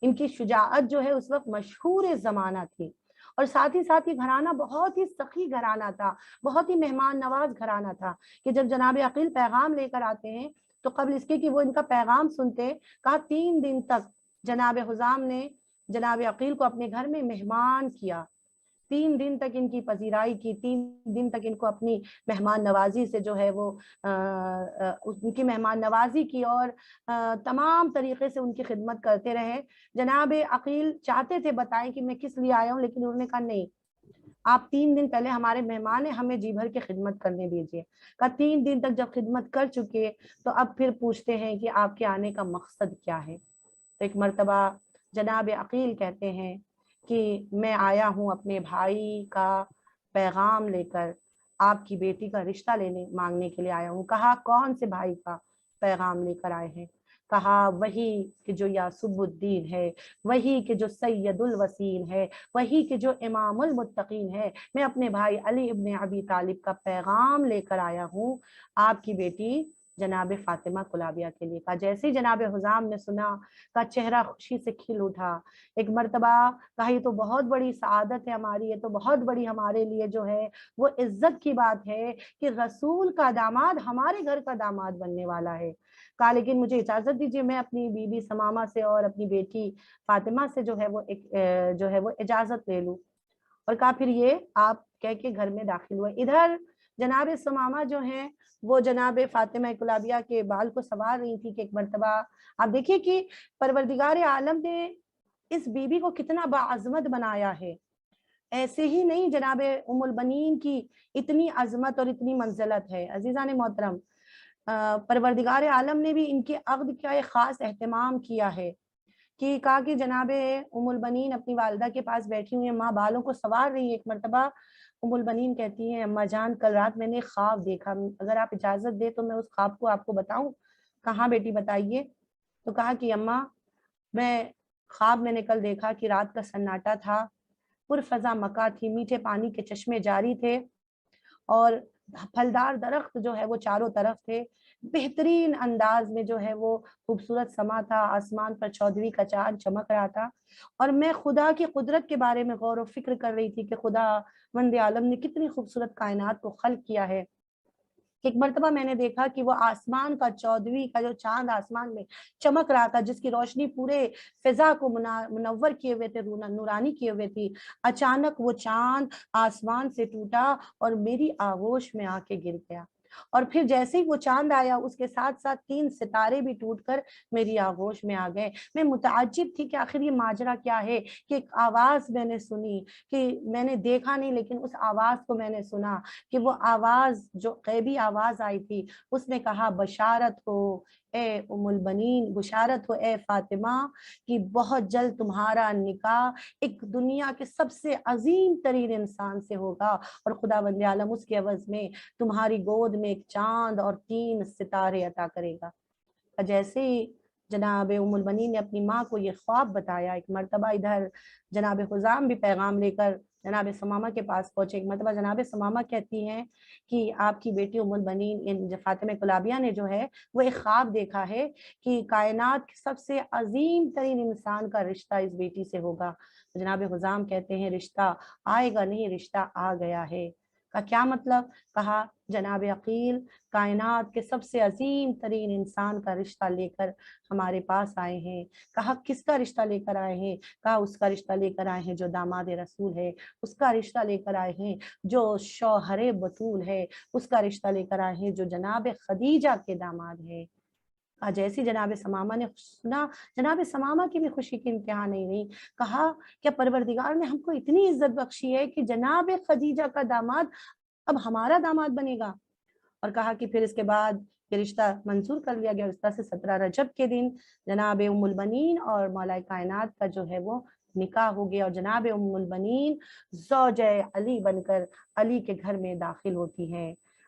Speaker 6: ان کی شجاعت جو ہے اس وقت مشہور زمانہ تھی، اور ساتھ ہی یہ گھرانہ بہت ہی سخی گھرانہ تھا، بہت ہی مہمان نواز گھرانہ تھا کہ جب جناب عقیل پیغام لے کر آتے ہیں تو قبل اس کے کہ وہ ان کا پیغام سنتے، کہا 3 دن تک جناب حزام نے جناب عقیل کو اپنے گھر میں مہمان کیا، 3 دن تک ان کی پذیرائی کی، 3 دن تک ان کو اپنی مہمان نوازی سے جو ہے وہ ان کی مہمان نوازی کی، اور تمام طریقے سے ان کی خدمت کرتے رہے. جناب عقیل چاہتے تھے بتائیں کہ میں کس لیے آیا ہوں، لیکن انہوں نے کہا نہیں، آپ 3 دن پہلے ہمارے مہمان ہیں، ہمیں جی بھر کے خدمت کرنے دیجیے. کہا 3 دن تک جب خدمت کر چکے تو اب پھر پوچھتے ہیں کہ آپ کے آنے کا مقصد کیا ہے. تو ایک مرتبہ جناب عقیل کہتے ہیں کہ میں آیا ہوں اپنے بھائی کا پیغام لے کر، آپ کی بیٹی کا رشتہ مانگنے کے لیے آیا ہوں. کہا کون سے بھائی کا پیغام لے کر آئے ہیں؟ کہا وہی کہ جو یاسب الدین ہے، وہی کہ جو سید الوسین ہے، وہی کہ جو امام المتقین ہے. میں اپنے بھائی علی ابن ابی طالب کا پیغام لے کر آیا ہوں آپ کی بیٹی جناب فاطمہ کلابیہ کے لیے. کہا جیسے ہی جناب حزام نے سنا کا چہرہ خوشی سے کھل اٹھا. ایک مرتبہ کہا یہ تو بہت بڑی سعادت ہے ہماری، یہ تو بہت بڑی ہمارے لیے جو ہے وہ عزت کی بات ہے کہ رسول کا داماد ہمارے گھر کا داماد بننے والا ہے. کہا لیکن مجھے اجازت دیجیے میں اپنی بی بی سمامہ سے اور اپنی بیٹی فاطمہ سے جو ہے وہ اجازت لے لوں. اور کہا پھر یہ آپ کہہ کے گھر میں داخل ہوئے. ادھر جناب سمامہ جو ہیں وہ جناب فاطمہ کلابیہ کے بال کو سنوار رہی تھی کہ ایک مرتبہ آپ دیکھیے کہ پروردگار عالم نے اس بی بی کو کتنا باعظمت بنایا ہے. ایسے ہی نہیں جناب ام البنین کی اتنی عظمت اور اتنی منزلت ہے. عزیزان محترم، پروردگار عالم نے بھی ان کے عقد کا ایک خاص اہتمام کیا ہے کہ کہا کہ جناب ام البنین اپنی والدہ کے پاس بیٹھی ہوئی ہیں، ماں بالوں کو سنوار رہی ہے. ایک مرتبہ ام البنین کہتی ہیں اماں جان کل رات میں نے خواب دیکھا، اگر آپ اجازت دے تو میں اس خواب کو آپ کو بتاؤں. کہاں بیٹی بتائیے. تو کہا کہ اماں میں نے کل دیکھا کہ رات کا سناٹا تھا، پرفضا مکہ تھی، میٹھے پانی کے چشمے جاری تھے، اور پھلدار درخت جو ہے وہ چاروں طرف تھے. بہترین انداز میں جو ہے وہ خوبصورت سما تھا، آسمان پر 14ویں کا چاند چمک رہا تھا، اور میں خدا کی قدرت کے بارے میں غور و فکر کر رہی تھی کہ خدا وند عالم نے کتنی خوبصورت کائنات کو خلق کیا ہے. ایک مرتبہ میں نے دیکھا کہ وہ آسمان کا 14ویں کا جو چاند آسمان میں چمک رہا تھا، جس کی روشنی پورے فضا کو منور کیے ہوئے تھے، نورانی کیے ہوئے تھی. اچانک وہ چاند آسمان سے ٹوٹا اور میری آغوش میں آ کے گر گیا، اور پھر جیسے ہی وہ چاند آیا اس کے ساتھ 3 ستارے بھی ٹوٹ کر میری آغوش میں آ گئے. میں متعجب تھی کہ آخر یہ ماجرا کیا ہے کہ ایک آواز میں نے سنی، کہ میں نے دیکھا نہیں لیکن اس آواز کو میں نے سنا، کہ وہ آواز جو غیبی آواز آئی تھی اس نے کہا بشارت ہو اے ام البنین، بشارت ہو اے فاطمہ کہ بہت جلد تمہارا نکاح ایک دنیا کے سب سے عظیم ترین انسان سے ہوگا، اور خدا بند عالم اس کے عوض میں تمہاری گود میں ایک چاند اور 3 ستارے عطا کرے گا. جیسے ہی جناب ام البنین نے اپنی ماں کو یہ خواب بتایا، ایک مرتبہ ادھر جناب حزام بھی پیغام لے کر جناب سمامہ کے پاس پہنچے. ایک مرتبہ جناب سمامہ کہتی ہیں کہ آپ کی بیٹی ام البنین فاطمہ کلابیہ نے جو ہے وہ ایک خواب دیکھا ہے کہ کائنات کے سب سے عظیم ترین انسان کا رشتہ اس بیٹی سے ہوگا. جناب حزام کہتے ہیں رشتہ آئے گا نہیں، رشتہ آ گیا ہے. کا کیا مطلب؟ کہا جناب عقیل کائنات کے سب سے عظیم ترین انسان کا رشتہ لے کر ہمارے پاس آئے ہیں. کہا کس کا رشتہ لے کر آئے ہیں؟ کہا اس کا رشتہ لے کر آئے ہیں جو داماد رسول ہے، اس کا رشتہ لے کر آئے ہیں جو شوہر بطول ہے، اس کا رشتہ لے کر آئے ہیں جو جناب خدیجہ کے داماد ہے. جیسی جناب سمامہ نے سنا، جناب سمامہ کی بھی خوشی کی انتہا نہیں رہی. کہا کیا پروردگار نے ہم کو اتنی عزت بخشی ہے کہ جناب خدیجہ کا داماد اب ہمارا داماد بنے گا. اور کہا کہ پھر اس کے بعد یہ رشتہ منظور کر لیا گیا. اس طرح سے 17 رجب کے دن جناب ام البنین اور مولا کائنات کا جو ہے وہ نکاح ہو گیا، اور جناب ام البنین زوجہ علی بن کر علی کے گھر میں داخل ہوتی ہیں.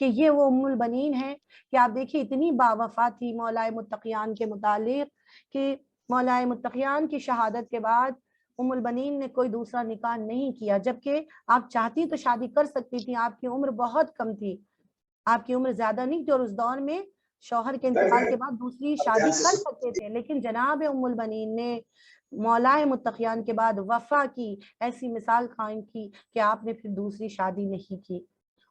Speaker 6: کہ یہ وہ ام البنین ہے کہ آپ دیکھیے اتنی باوفا تھی مولا متقیان کے متعلق کہ مولا متقیان کی شہادت کے بعد ام البنین نے کوئی دوسرا نکاح نہیں کیا، جبکہ آپ چاہتی تو شادی کر سکتی تھی، آپ کی عمر بہت کم تھی، آپ کی عمر زیادہ نہیں تھی، اور اس دور میں شوہر کے انتقال کے بعد دوسری شادی کر سکتے تھے، لیکن جناب ام البنین نے مولا متقیان کے بعد وفا کی ایسی مثال قائم کی کہ آپ نے پھر دوسری شادی نہیں کی،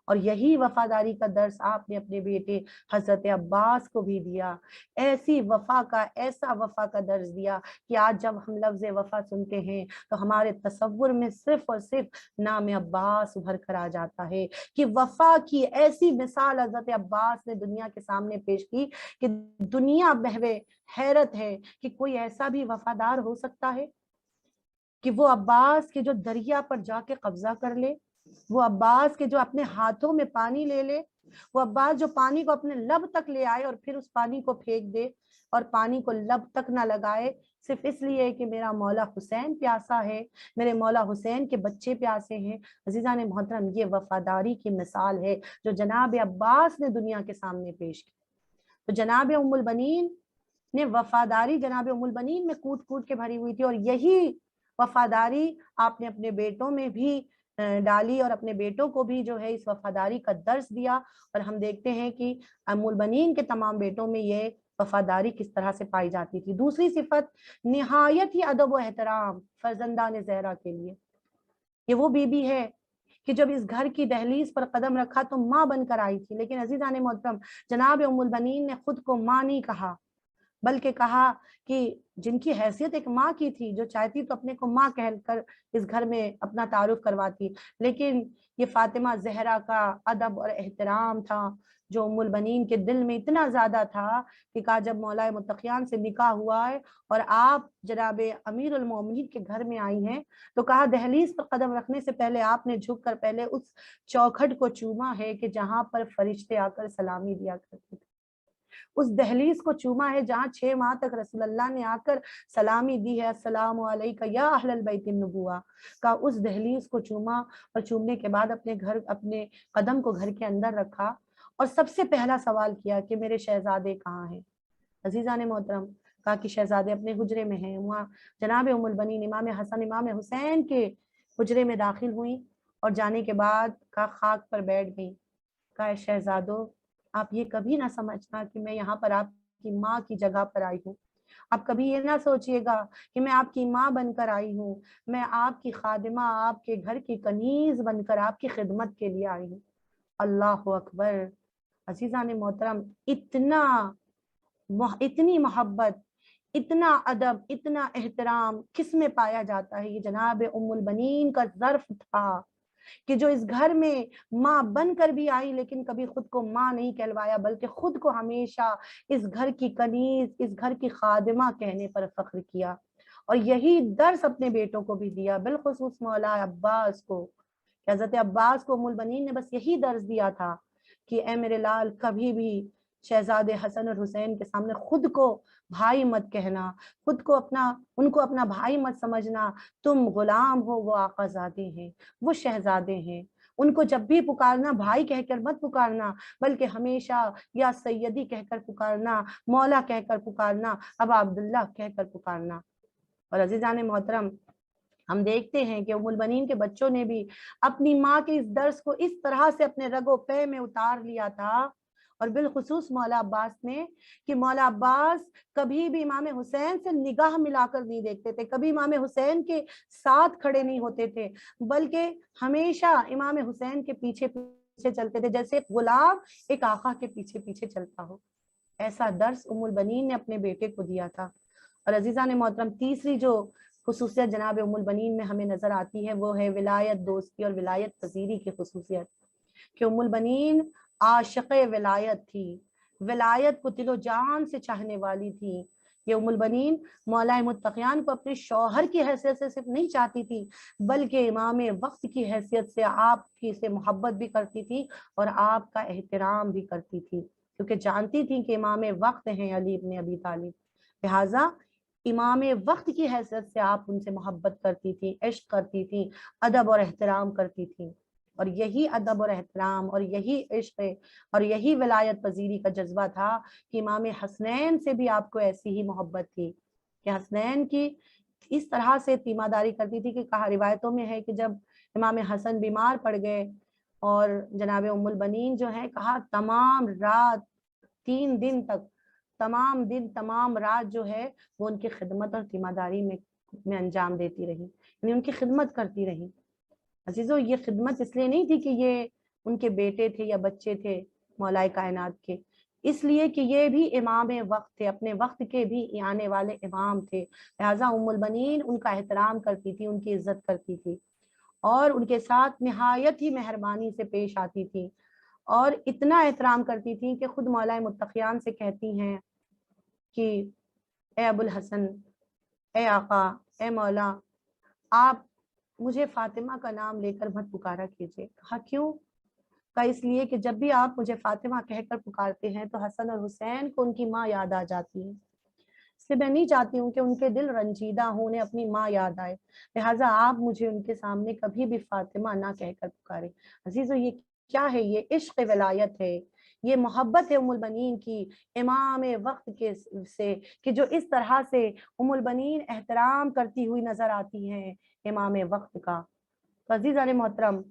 Speaker 6: اور یہی وفاداری کا درس آپ نے اپنے بیٹے حضرت عباس کو بھی دیا، ایسی وفا کا، ایسا وفا کا درس دیا کہ آج جب ہم لفظ وفا سنتے ہیں تو ہمارے تصور میں صرف اور صرف نام عباس ابھر کر آ جاتا ہے کہ وفا کی ایسی مثال حضرت عباس نے دنیا کے سامنے پیش کی کہ دنیا محو حیرت ہے کہ کوئی ایسا بھی وفادار ہو سکتا ہے کہ وہ عباس کے جو دریا پر جا کے قبضہ کر لے، وہ عباس کے جو اپنے ہاتھوں میں پانی لے لے، وہ عباس جو پانی کو اپنے لب تک لے آئے اور پھر اس پانی کو پھینک دے اور پانی کو لب تک نہ لگائے، صرف اس لیے کہ میرا مولا حسین پیاسا ہے، میرے مولا حسین کے بچے پیاسے ہیں۔ عزیزان محترم، یہ وفاداری کی مثال ہے جو جناب عباس نے دنیا کے سامنے پیش کی۔ تو جناب ام البنین نے وفاداری جناب ام البنین میں کوٹ کوٹ کے بھری ہوئی تھی، اور یہی وفاداری آپ نے اپنے بیٹوں میں بھی ڈالی اور اپنے بیٹوں کو بھی جو ہے اس وفاداری کا درس دیا، اور ہم دیکھتے ہیں کہ ام البنین کے تمام بیٹوں میں یہ وفاداری کس طرح سے پائی جاتی تھی۔ دوسری صفت نہایت ہی ادب و احترام فرزندان زہرا کے لیے۔ یہ وہ بی بی ہے کہ جب اس گھر کی دہلیز پر قدم رکھا تو ماں بن کر آئی تھی، لیکن عزیزان محترم جناب ام البنین نے خود کو ماں نہیں کہا، بلکہ کہا کہ جن کی حیثیت ایک ماں کی تھی، جو چاہتی تو اپنے کو ماں کہہ کر اس گھر میں اپنا تعارف کرواتی، لیکن یہ فاطمہ زہرا کا ادب اور احترام تھا جو ام البنین کے دل میں اتنا زیادہ تھا کہ کہا جب مولا متقیان سے نکاح ہوا ہے اور آپ جناب امیر المومنین کے گھر میں آئی ہیں، تو کہا دہلیز پر قدم رکھنے سے پہلے آپ نے جھک کر پہلے اس چوکھٹ کو چوما ہے کہ جہاں پر فرشتے آ کر سلامی دیا کرتے تھے، اس دہلیز کو چوما ہے جہاں 6 ماہ تک رسول اللہ نے آ کر سلامی دی ہے، السلام علیکہ یا اہل البیت النبوہ کا، اس دہلیز کو چوما، اور چومنے کے بعد اپنے قدم کو گھر کے اندر رکھا اور سب سے پہلا سوال کیا کہ میرے شہزادے کہاں ہیں؟ عزیزان محترم، کہا کہ شہزادے اپنے حجرے میں ہیں۔ وہاں جناب ام البنین امام حسن امام حسین کے حجرے میں داخل ہوئیں اور جانے کے بعد کہا خاک پر بیٹھ گئیں، کہا شہزادو آپ یہ کبھی نہ سمجھنا کہ میں یہاں پر آپ کی ماں کی جگہ پر آئی ہوں، آپ کبھی یہ نہ سوچئے گا کہ میں آپ کی ماں بن کر آئی ہوں، میں آپ کی خادمہ، آپ کے گھر کی کنیز بن کر آپ کی خدمت کے لیے آئی ہوں۔ اللہ اکبر! عزیزان محترم، اتنی محبت، اتنا ادب، اتنا احترام کس میں پایا جاتا ہے؟ یہ جناب ام البنین کا ظرف تھا کہ جو اس گھر میں ماں بن کر بھی آئی لیکن کبھی خود کو ماں نہیں کہلوایا، بلکہ خود کو ہمیشہ اس گھر کی کنیز، اس گھر کی خادمہ کہنے پر فخر کیا، اور یہی درس اپنے بیٹوں کو بھی دیا، بالخصوص مولا عباس کو، کہ حضرت عباس کو ام البنین نے بس یہی درس دیا تھا کہ اے میرے لال، کبھی بھی شہزادے حسن اور حسین کے سامنے خود کو بھائی مت کہنا، ان کو اپنا بھائی مت سمجھنا، تم غلام ہو، وہ آقا زادے ہیں، وہ شہزادے ہیں، ان کو جب بھی پکارنا بھائی کہہ کر مت پکارنا، بلکہ ہمیشہ یا سیدی کہہ کر پکارنا، مولا کہہ کر پکارنا، ابا عبداللہ کہہ کر پکارنا۔ اور عزیزان محترم، ہم دیکھتے ہیں کہ ام البنین کے بچوں نے بھی اپنی ماں کے اس درس کو اس طرح سے اپنے رگ و پے میں اتار لیا تھا، اور بالخصوص مولا عباس نے، کہ مولا عباس کبھی بھی امام حسین سے نگاہ ملا کر نہیں دیکھتے تھے، کبھی امام حسین کے ساتھ کھڑے نہیں ہوتے تھے، بلکہ ہمیشہ امام حسین کے پیچھے پیچھے چلتے تھے، جیسے ایک غلام ایک آقا کے پیچھے پیچھے چلتا ہو۔ ایسا درس ام البنین نے اپنے بیٹے کو دیا تھا۔ اور عزیزان محترم، تیسری جو خصوصیت جناب ام البنین میں ہمیں نظر آتی ہے وہ ہے ولایت دوستی اور ولایت پذیری کی خصوصیت، کہ ام البنین عاشق ولایت تھی، ولایت کو دل و جان سے چاہنے والی تھی۔ یہ ام البنین مولا متقیان کو اپنے شوہر کی حیثیت سے صرف نہیں چاہتی تھی، بلکہ امام وقت کی حیثیت سے آپ کی سے محبت بھی کرتی تھی اور آپ کا احترام بھی کرتی تھی، کیونکہ جانتی تھی کہ امام وقت ہیں علی ابن ابی طالب، لہٰذا امام وقت کی حیثیت سے آپ ان سے محبت کرتی تھی، عشق کرتی تھی، ادب اور احترام کرتی تھی۔ اور یہی ادب اور احترام اور یہی عشق اور یہی ولایت پذیری کا جذبہ تھا کہ امام حسنین سے بھی آپ کو ایسی ہی محبت تھی کہ حسنین کی اس طرح سے تیمارداری کرتی تھی کہ کہا روایتوں میں ہے کہ جب امام حسن بیمار پڑ گئے اور جناب ام البنین جو ہے کہا تمام رات 3 دن تک تمام دن تمام رات جو ہے وہ ان کی خدمت اور تیمارداری میں انجام دیتی رہی، یعنی ان کی خدمت کرتی رہی۔ عزیزو یہ خدمت اس لیے نہیں تھی کہ یہ ان کے بیٹے تھے یا بچے تھے مولا کائنات کے، اس لیے کہ یہ بھی امام وقت تھے، اپنے وقت کے بھی آنے والے امام تھے، لہٰذا ام البنین ان کا احترام کرتی تھی، ان کی عزت کرتی تھی اور ان کے ساتھ نہایت ہی مہربانی سے پیش آتی تھی اور اتنا احترام کرتی تھی کہ خود مولا متقیان سے کہتی ہیں کہ اے ابو الحسن، اے آقا، اے مولا، آپ مجھے فاطمہ کا نام لے کر مت پکارا کیجیے۔ کہا کیوں؟ کہا اس لیے کہ جب بھی آپ مجھے فاطمہ کہہ کر پکارتے ہیں تو حسن اور حسین کو ان کی ماں یاد آ جاتی ہے، اس لیے میں نہیں چاہتی ہوں کہ ان کے دل رنجیدہ ہوں، انہیں اپنی ماں یاد آئے، لہٰذا آپ مجھے ان کے سامنے کبھی بھی فاطمہ نہ کہہ کر پکارے۔ عزیزو یہ کیا ہے؟ یہ عشق ولایت ہے، یہ محبت ہے ام البنین کی امام وقت کے سے کہ جو اس طرح سے ام البنین احترام کرتی ہوئی نظر آتی ہیں امام وقت کا۔ تو عزیزان محترم،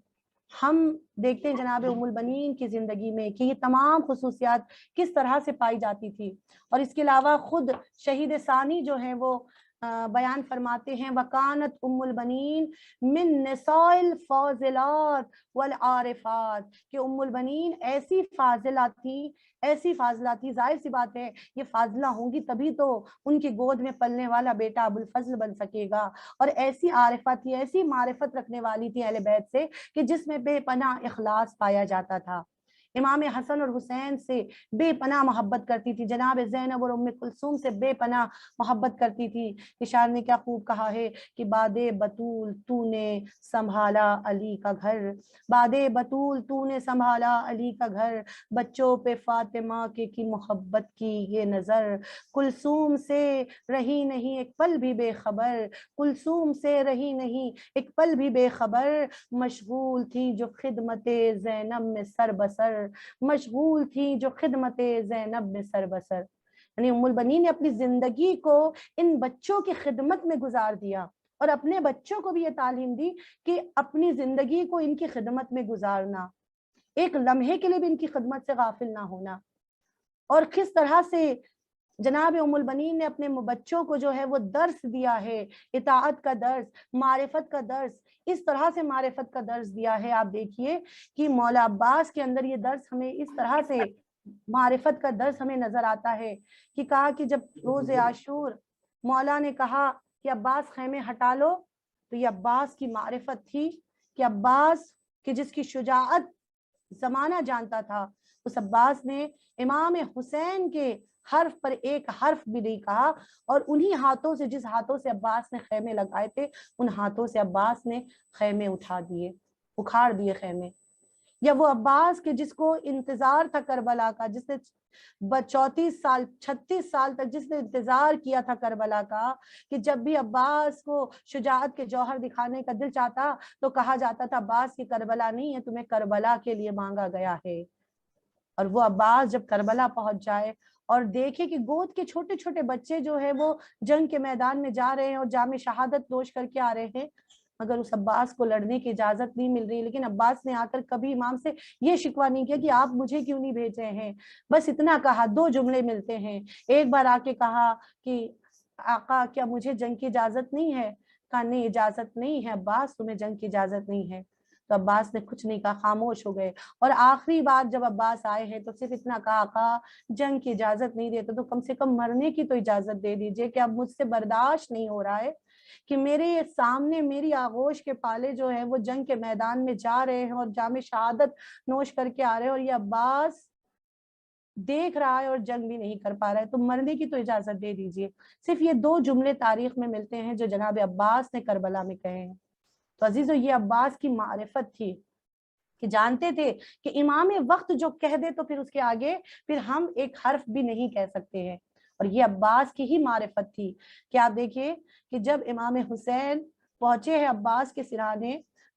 Speaker 6: ہم دیکھتے ہیں جناب ام البنین کی زندگی میں کہ یہ تمام خصوصیات کس طرح سے پائی جاتی تھی، اور اس کے علاوہ خود شہید ثانی جو ہیں وہ بیان فرماتے ہیں وکانت ام البنین من نساء الفاضلات والعارفات، کہ ام البنین ایسی فاضلہ تھی، ظاہر سی بات ہے یہ فاضلہ ہوں گی تبھی تو ان کی گود میں پلنے والا بیٹا ابو الفضل بن سکے گا، اور ایسی عارفہ تھی، ایسی معرفت رکھنے والی تھی اہل بیت سے کہ جس میں بے پناہ اخلاص پایا جاتا تھا۔ امام حسن اور حسین سے بے پناہ محبت کرتی تھی، جناب زینب اور ام کلثوم سے بے پناہ محبت کرتی تھی۔ اشار نے کیا خوب کہا ہے کہ باد بطول تو نے سنبھالا علی کا گھر، باد بطول تو نے سنبھالا علی کا گھر، بچوں پہ فاطمہ کی محبت کی یہ نظر، کلثوم سے رہی نہیں ایک پل بھی بے خبر، کلثوم سے رہی نہیں ایک پل بھی بے خبر، مشغول تھی جو خدمت زینب میں سر بسر، مشغول تھی جو خدمت زینب میں سر بسر، یعنی ام البنین نے اپنی زندگی کو ان بچوں کی خدمت میں گزار دیا اور اپنے بچوں کو بھی یہ تعلیم دی کہ اپنی زندگی کو ان کی خدمت میں گزارنا، ایک لمحے کے لیے بھی ان کی خدمت سے غافل نہ ہونا، اور کس طرح سے جناب ام البنین نے اپنے بچوں کو جو ہے وہ درس دیا ہے، اطاعت کا درس، معرفت کا درس، اس طرح سے معرفت کا درس دیا ہے۔ آپ دیکھیے کہ مولا عباس کے اندر یہ درس ہمیں اس طرح سے معرفت کا درس ہمیں نظر آتا ہے کہ کہا کہ جب روز عاشور مولا نے کہا کہ عباس خیمے ہٹا لو، تو یہ عباس کی معرفت تھی کہ عباس کہ جس کی شجاعت زمانہ جانتا تھا، اس عباس نے امام حسین کے حرف پر ایک حرف بھی نہیں کہا، اور انہی ہاتھوں سے، جس ہاتھوں سے عباس نے خیمے لگائے تھے، ان ہاتھوں سے عباس نے خیمے اٹھا دیے، اکھاڑ دیے خیمے۔ یا وہ عباس کے جس کو انتظار تھا کربلا کا، جس نے 36 سال تک جس نے انتظار کیا تھا کربلا کا، کہ جب بھی عباس کو شجاعت کے جوہر دکھانے کا دل چاہتا تو کہا جاتا تھا عباس کی کربلا نہیں ہے، تمہیں کربلا کے لیے مانگا گیا ہے۔ اور وہ عباس جب کربلا پہنچ جائے اور دیکھے کہ گود کے چھوٹے چھوٹے بچے جو ہے وہ جنگ کے میدان میں جا رہے ہیں اور جام شہادت نوش کر کے آ رہے ہیں، مگر اس عباس کو لڑنے کی اجازت نہیں مل رہی، لیکن عباس نے آ کر کبھی امام سے یہ شکوہ نہیں کیا کہ آپ مجھے کیوں نہیں بھیجے ہیں، بس اتنا کہا، 2 جملے ملتے ہیں، ایک بار آ کے کہا کہ آقا کیا مجھے جنگ کی اجازت نہیں ہے؟ کہا نہیں اجازت نہیں ہے عباس، تمہیں جنگ کی اجازت نہیں ہے۔ تو عباس نے کچھ نہیں کہا، خاموش ہو گئے، اور آخری بار جب عباس آئے ہیں تو صرف اتنا کہا آقا جنگ کی اجازت نہیں دیتے تو کم سے کم مرنے کی تو اجازت دے دیجئے، کہ اب مجھ سے برداشت نہیں ہو رہا ہے کہ میرے سامنے میری آغوش کے پالے جو ہیں وہ جنگ کے میدان میں جا رہے ہیں اور جام شہادت نوش کر کے آ رہے ہیں، اور یہ عباس دیکھ رہا ہے اور جنگ بھی نہیں کر پا رہا ہے، تو مرنے کی تو اجازت دے دیجئے۔ صرف یہ 2 جملے تاریخ میں ملتے ہیں جو جناب عباس نے کربلا میں کہے ہیں۔ تو عزیزو یہ عباس کی معرفت تھی کہ جانتے تھے کہ امام وقت جو کہہ دے تو پھر اس کے آگے پھر ہم ایک حرف بھی نہیں کہہ سکتے ہیں، اور یہ عباس کی ہی معرفت تھی کہ آپ دیکھیے کہ جب امام حسین پہنچے ہیں عباس کے سرانے،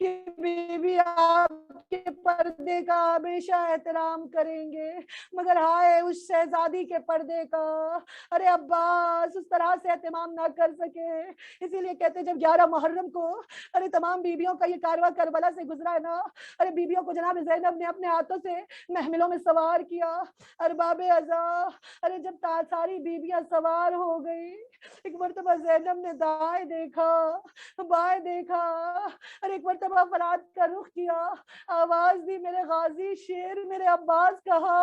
Speaker 6: کہ بیوی آپ کے پردے کا ہمیشہ احترام کریں گے، مگر ہائے اس شہزادی کے پردے کا ارے عباس اس طرح سے اہتمام نہ کر سکے۔ اسی لیے کہتے جب 11 محرم کو ارے تمام بیویوں کا یہ کارواں کربلا سے گزرا ہے نا، ارے بیویوں کو جناب زینب نے اپنے ہاتھوں سے محملوں میں سوار کیا۔ ارباب ازا ارے جب ساری بیویاں سوار ہو گئی، ایک مرتبہ زینب نے دائیں دیکھا، بائیں دیکھا، اور ایک مرتبہ فرات کا رخ کیا، آواز دی میرے غازی شیر میرے عباس کہا،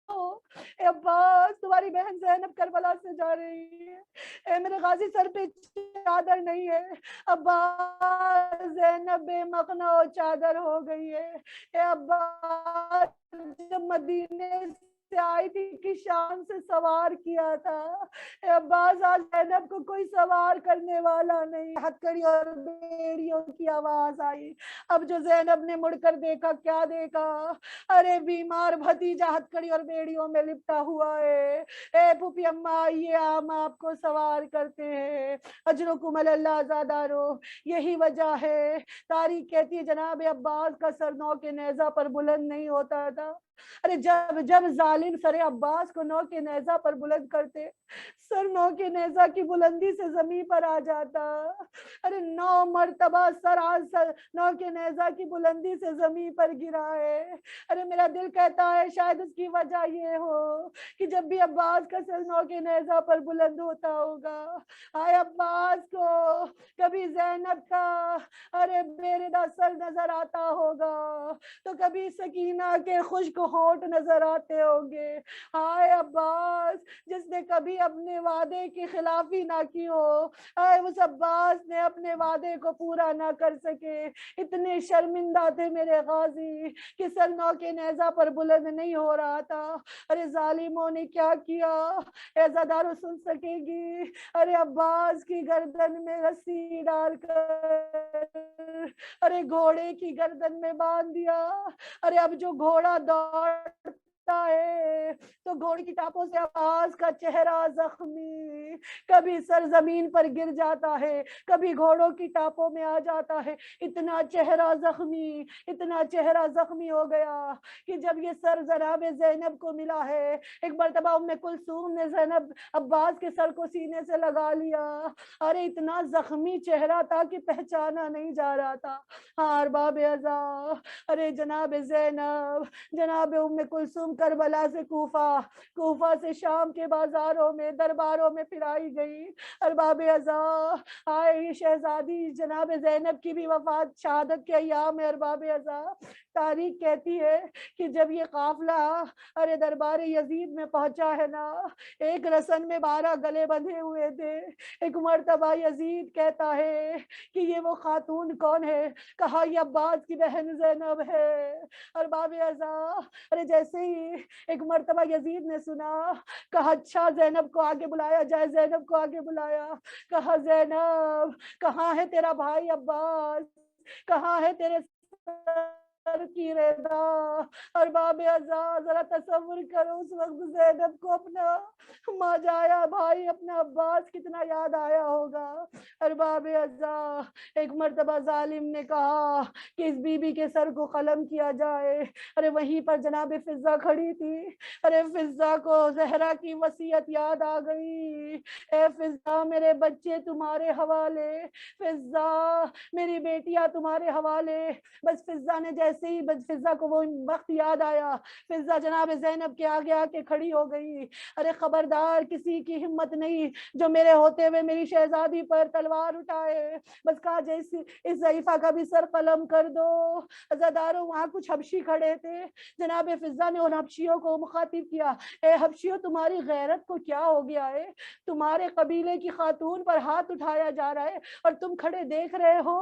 Speaker 6: اے عباس تمہاری بہن زینب کربلا سے جا رہی ہے، اے میرے غازی سر پہ چادر نہیں ہے، عباس زینب بے مقنا و چادر ہو گئی ہے، اے عباس جب مدینے سے آئی تھی کہ شام سے سوار کیا تھا، اے عباس آج زینب کو کوئی سوار کرنے والا نہیں، ہتھکڑی اور بیڑیوں کی آواز آئی۔ اب جو زینب نے مڑ کر دیکھا کیا دیکھا، ارے بیمار بھتیجا ہتھکڑی اور بیڑیوں میں لپٹا ہوا ہے، اے پھوپھی اماں آئیے ہم آپ کو سوار کرتے ہیں، اجرکم اللہ زادارو۔ یہی وجہ ہے تاریخ کہتی ہے جناب عباس کا سر نو کے نیزہ پر بلند نہیں ہوتا تھا، ارے جب جب ظالم سر عباس کو نو کے نیزہ پر بلند کرتے، سر نو کے نیزہ کی بلندی سے زمین پر آ جاتا، ارے 9 مرتبہ سر آج نو کے نیزہ کی بلندی سے زمین پر گرا ہے۔ ارے میرا دل کہتا ہے شاید اس کی وجہ یہ ہو کہ جب بھی عباس کا سر نو کے نیزہ پر بلند ہوتا ہوگا، آئے عباس کو کبھی زینب کا ارے بیردہ سر نظر آتا ہوگا، تو کبھی سکینہ کے خشک ہونٹ نظر آتے ہوں گے۔ ہائے عباس جس نے کبھی اپنے وعدے کی خلافی نہ کی ہو، آئے اس عباس نے اپنے وعدے کو پورا نہ کر سکے، اتنے شرمندہ تھے میرے غازی کہ سر نو کے نیزہ پر بلند نہیں ہو رہا تھا۔ ارے ظالموں نے کیا کیا، اے زادارو سن سکے گی، ارے عباس کی گردن میں رسی ڈال کر ارے گھوڑے کی گردن میں باندھ دیا، ارے اب جو گھوڑا دوڑتا ہے تو گھوڑے کی ٹاپوں سے عباس کا چہرہ زخمی، کبھی سر زمین پر گر جاتا ہے، کبھی گھوڑوں کی ٹاپوں میں آ جاتا ہے، اتنا چہرہ زخمی، اتنا چہرہ زخمی ہو گیا کہ جب یہ سر جناب زینب کو ملا ہے، ایک مرتبہ ام کلثوم نے زینب عباس کے سر کو سینے سے لگا لیا، ارے اتنا زخمی چہرہ تھا کہ پہچانا نہیں جا رہا تھا۔ ہاں ارباب ازا ارے جناب زینب، جناب ام کلثوم کربلا سے کوفہ سے شام کے بازاروں میں درباروں میں پھرائی گئی۔ ارباب ازا آئے شہزادی جناب زینب کی بھی وفات شہادت کے ایام میں ارباب ازا تاریخ کہتی ہے کہ جب یہ قافلہ ارے دربار یزید میں پہنچا ہے نا، ایک رسن میں 12 گلے بندھے ہوئے تھے، ایک مرتبہ یزید کہتا ہے کہ یہ وہ خاتون کون ہے، کہا یہ عباس کی بہن زینب ہے۔ ارباب ازا ارے جیسے ہی ایک مرتبہ یزید نے سنا، کہا اچھا زینب کو آگے بلایا جائے، زینب کو آگے بلایا، کہا زینب کہاں ہے تیرا بھائی عباس، کہاں ہے تیرے سر کی رضا۔ ارباب ازا ذرا تصور کرو اس وقت زینب کو اپنا ماجایا بھائی اپنا عباس کتنا یاد آیا ہوگا۔ ارباب ازا ایک مرتبہ ظالم نے کہا کہ اس بی بی کے سر کو قلم کیا جائے، ارے وہیں پر جناب فضہ کھڑی تھی، ارے فضہ کو زہرا کی وصیت یاد آ گئی، اے فضہ میرے بچے تمہارے حوالے، فضہ میری بیٹیاں تمہارے حوالے۔ بس فضہ نے جیسے ہی فضہ کو وہ وقت یاد آیا، فضہ جناب زینب کے آگے آ کے کھڑی ہو گئی، ارے خبردار کسی کی ہمت نہیں جو میرے ہوتے ہوئے میری شہزادی پر تلوار اٹھائے، بس کہا جیسے اس ضعیفہ کا بھی سر قلم کر دو۔ عزادارو وہاں کچھ حبشی کھڑے تھے، جناب فضہ نے ان حبشیوں کو مخاطب کیا، اے حبشیوں تمہاری غیرت کو کیا ہو گیا ہے، تمہارے قبیلے کی خاتون پر ہاتھ اٹھایا جا رہا ہے اور تم کھڑے دیکھ رہے ہو۔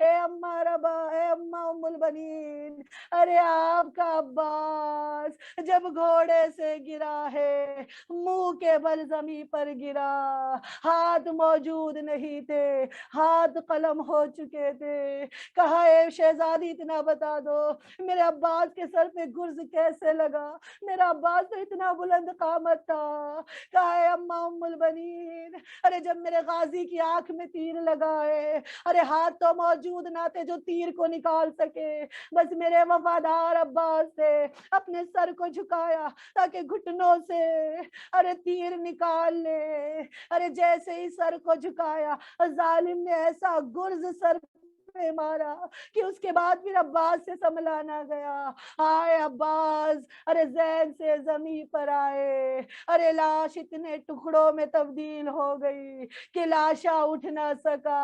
Speaker 6: اے اماں ربا، اے اماں ام البنین، ارے آپ کا عباس جب گھوڑے سے گرا ہے منہ کے بل زمین پر گرا، ہاتھ موجود نہیں تھے، ہاتھ قلم ہو چکے تھے. کہا اے شہزادی اتنا بتا دو میرے عباس کے سر پہ گرز کیسے لگا، میرا عباس تو اتنا بلند قامت تھا. کہا اے اماں ام البنین، ارے جب میرے غازی کی آنکھ میں تیر لگائے، ارے ہاتھ تو موجود نہ تھے جو تیر کو نکال سکے، بس میرے وفادار عباس سے اپنے سر کو جھکایا تاکہ گھٹنوں سے ارے تیر نکال لے. ارے جیسے ہی سر کو جھکایا ظالم نے ایسا گرز سر پہ مارا کہ اس کے بعد پھر عباس سے سنبھلا نہ گیا. آئے عباس ارے زین سے زمین پر آئے، ارے لاش اتنے ٹکڑوں میں تبدیل ہو گئی کہ لاشا اٹھ نہ سکا.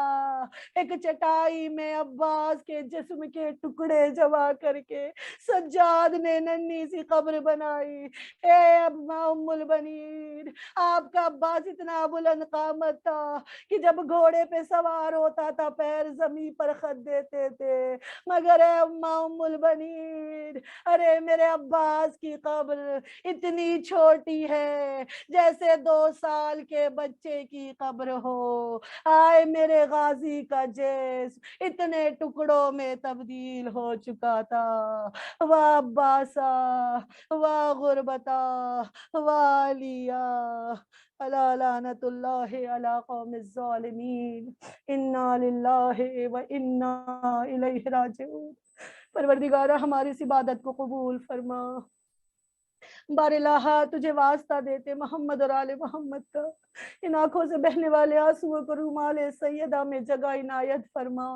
Speaker 6: ایک چٹائی میں عباس کے جسم کے ٹکڑے جمع کر کے سجاد نے ننھی سی قبر بنائی. اے اماں ام البنین، آپ کا عباس اتنا بلند قامت تھا کہ جب گھوڑے پہ سوار ہوتا تھا پیر زمین پر خط دیتے تھے، مگر اے اماں ام البنین، ارے میرے عباس کی قبر اتنی چھوٹی ہے جیسے 2 سال کے بچے کی قبر ہو. آئے میرے غازی کا جسم اتنے ٹکڑوں میں تبدیل ہو چکا تھا. واہ عباسا، واہ غربتا، واہ علیہ، الا لعنت اللہ علی قوم الظالمین، انا للہ و انا الیہ راجعون. پروردگارہ ہماری اس عبادت کو قبول فرما. بار الہ تجھے واسطہ دیتے محمد اور آل محمد کا، ان آنکھوں سے بہنے والے آنسوؤں کو رومال سیدہ میں جگہ عنایت فرما.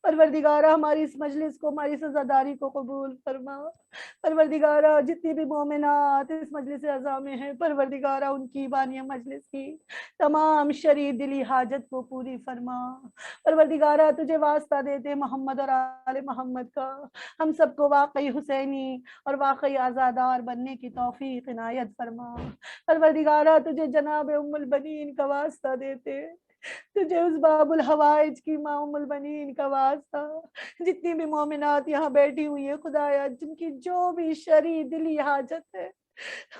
Speaker 6: پروردگارہ ہماری اس مجلس کو، ہماری سزاداری کو قبول فرما. پروردگارہ جتنی بھی مومنات اس مجلس اعضاء میں ہیں، پروردگارہ ان کی بانی مجلس کی تمام شرعی دلی حاجت کو پوری فرما. پروردگارہ تجھے واسطہ دیتے محمد اور آل محمد کا، ہم سب کو واقعی حسینی اور واقعی آزادار بننے کی توفیق عنایت فرما. پروردگارہ تجھے جناب ام البنین کا واسطہ دیتے، تجھے اس باب الحوائج کی ماں ام البنین کا واسطہ، جتنی بھی مومنات یہاں بیٹھی ہوئی ہیں خدایا، جن کی جو بھی شرعی دلی حاجت ہے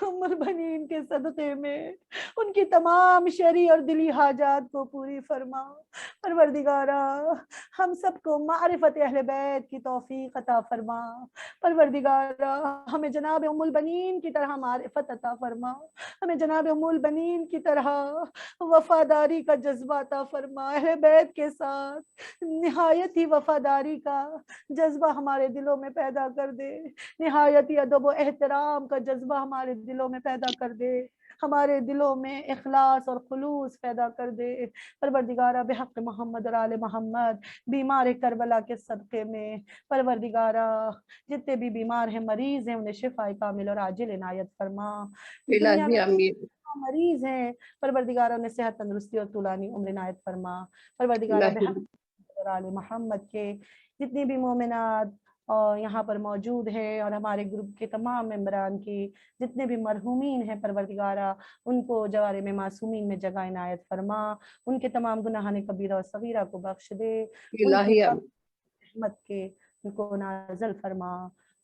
Speaker 6: ام البنین کے صدقے میں ان کی تمام شرعی اور دلی حاجات کو پوری فرما. پروردگارہ ہم سب کو معرفت اہل بیت کی توفیق عطا فرما. پروردگارہ ہمیں جناب ام البنین کی طرح معرفت عطا فرما، ہمیں جناب ام البنین کی طرح وفاداری کا جذبہ عطا فرما. اہل بیت کے ساتھ نہایت ہی وفاداری کا جذبہ ہمارے دلوں میں پیدا کر دے، نہایت ہی ادب و احترام کا جذبہ ہمارے دلوں میں پیدا کر دے، ہمارے دلوں میں اخلاص اور خلوص پیدا کر دے. پروردگارہ بحق محمد اور آل محمد بیمار کربلا کے صدقے میں، پروردگارہ جتنے بھی بیمار ہیں، مریض ہیں، انہیں شفا کامل اور عاجل عنایت فرما. دنیا میں مریض ہیں، پروردگارہ انہیں صحت تندرستی اور طولانی عمر عنایت فرما. پروردگارہ بحق اور آل محمد کے جتنی بھی مومنات اور یہاں پر موجود ہیں اور ہمارے گروپ کے تمام ممبران کی جتنے بھی مرحومین ہیں، پروردگارہ ان کو جوار میں معصومین میں جگہ عنایت فرما. ان کے تمام گناہان کبیرہ اور صغیرہ کو بخش دے، ان کی رحمت کے ان کو نازل فرما.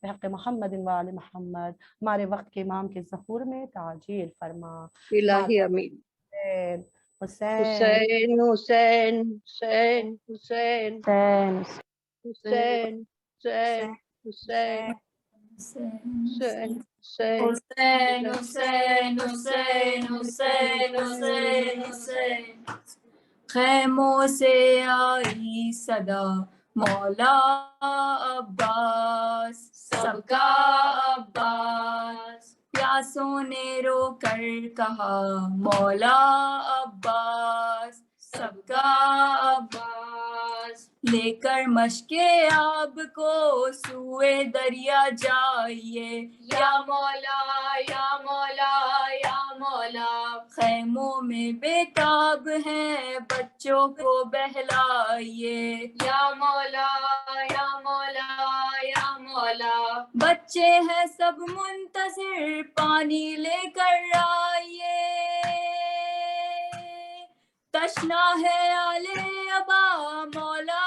Speaker 6: بحق محمد و آل محمد ہمارے وقت کے امام کے ظہور میں تعجیل فرما.
Speaker 4: الہی آمین.
Speaker 6: حسین
Speaker 4: حسین حسین حسین
Speaker 6: حسین
Speaker 4: حسین حسین حسین حسین حسین
Speaker 9: حسین حسین حسین حسین حسین. خیموں سے آئی صدا مولا عباس، سب کا عباس. پیاسوں نے رو کر کہا مولا عباس، سب کا عباس. لے کر مشک آب کو سوئے دریا جائیے، یا مولا یا مولا یا مولا. خیموں میں بےتاب ہیں بچوں کو بہلائیے، یا مولا یا مولا یا مولا. بچے ہیں سب منتظر پانی لے کر آئیے، تشنا ہے آل ابا مولا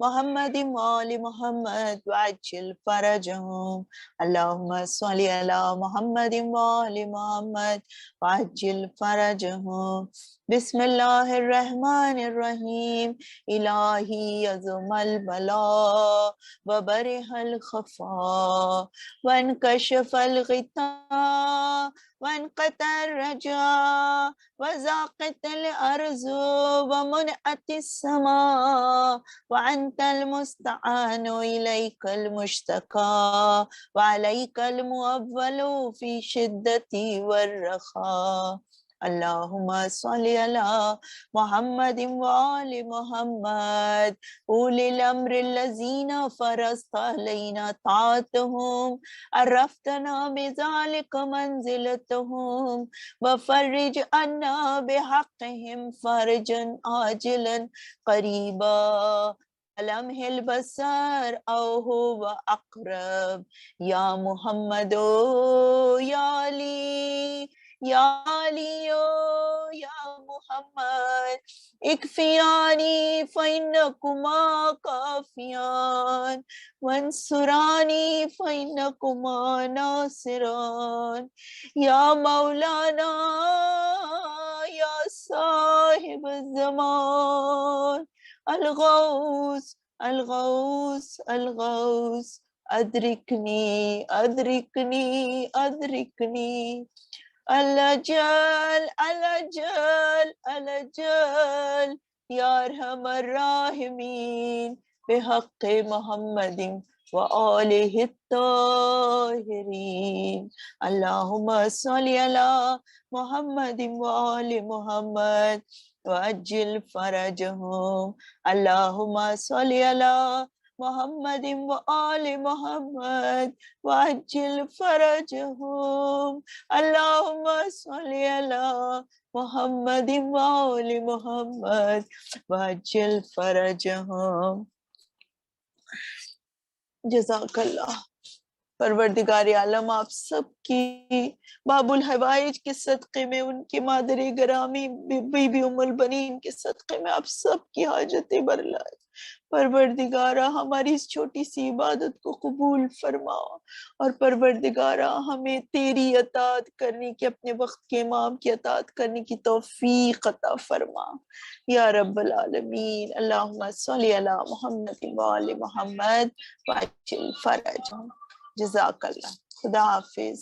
Speaker 1: محمد وآل محمد وعجل فرجهم اللهم صل على محمد وآل محمد وعجل فرجهم بسم الله الرحمن الرحيم إلهي يزم البلاء وبرح الخفاء وانكشف الغطاء وانقطع الرجاء وزاقت الأرض ومنعت السماء وأنت المستعان إليك المشتكى وعليك المؤول في شدة والرخاء اللهم صل على محمد وآل محمد أولي الأمر الذين فرضت علينا طاعتهم عرفتنا بذلك منزلتهم وفرج عنا بحقهم فرجا عاجلا قريبا لمح البصر أو هو أقرب يا محمد يا علي يا علي يا محمد اكفياني فإنكما كافيان وانصراني فإنكما ناصران يا مولانا يا صاحب الزمان الغوث الغوث الغوث أدركني أدركني أدركني الأجل الأجل الأجل يا أرحم الراحمين بحق محمد وآله الطاهرين اللهم صل على محمد وآل محمد وعجل فرجهم اللهم صل على محمد وآل محمد وعجل فرجهم اللهم صل على محمد وآل محمد وعجل فرجهم جزاک اللہ۔ پروردگار عالم آپ سب کی باب الحوائج کے صدقے میں، ان کی مادر گرامی بی بی ام البنین کے صدقے میں آپ سب کی حاجتیں برلائے۔ پروردگارہ ہماری اس چھوٹی سی عبادت کو قبول فرما، اور پروردگارہ ہمیں تیری اطاعت کرنے کی، اپنے وقت کے امام کی اطاعت کرنے کی توفیق عطا فرما یا رب العالمین۔ اللہم صلی علی محمد وآل محمد وعجل فرجهم۔ جزاک اللہ، خدا حافظ۔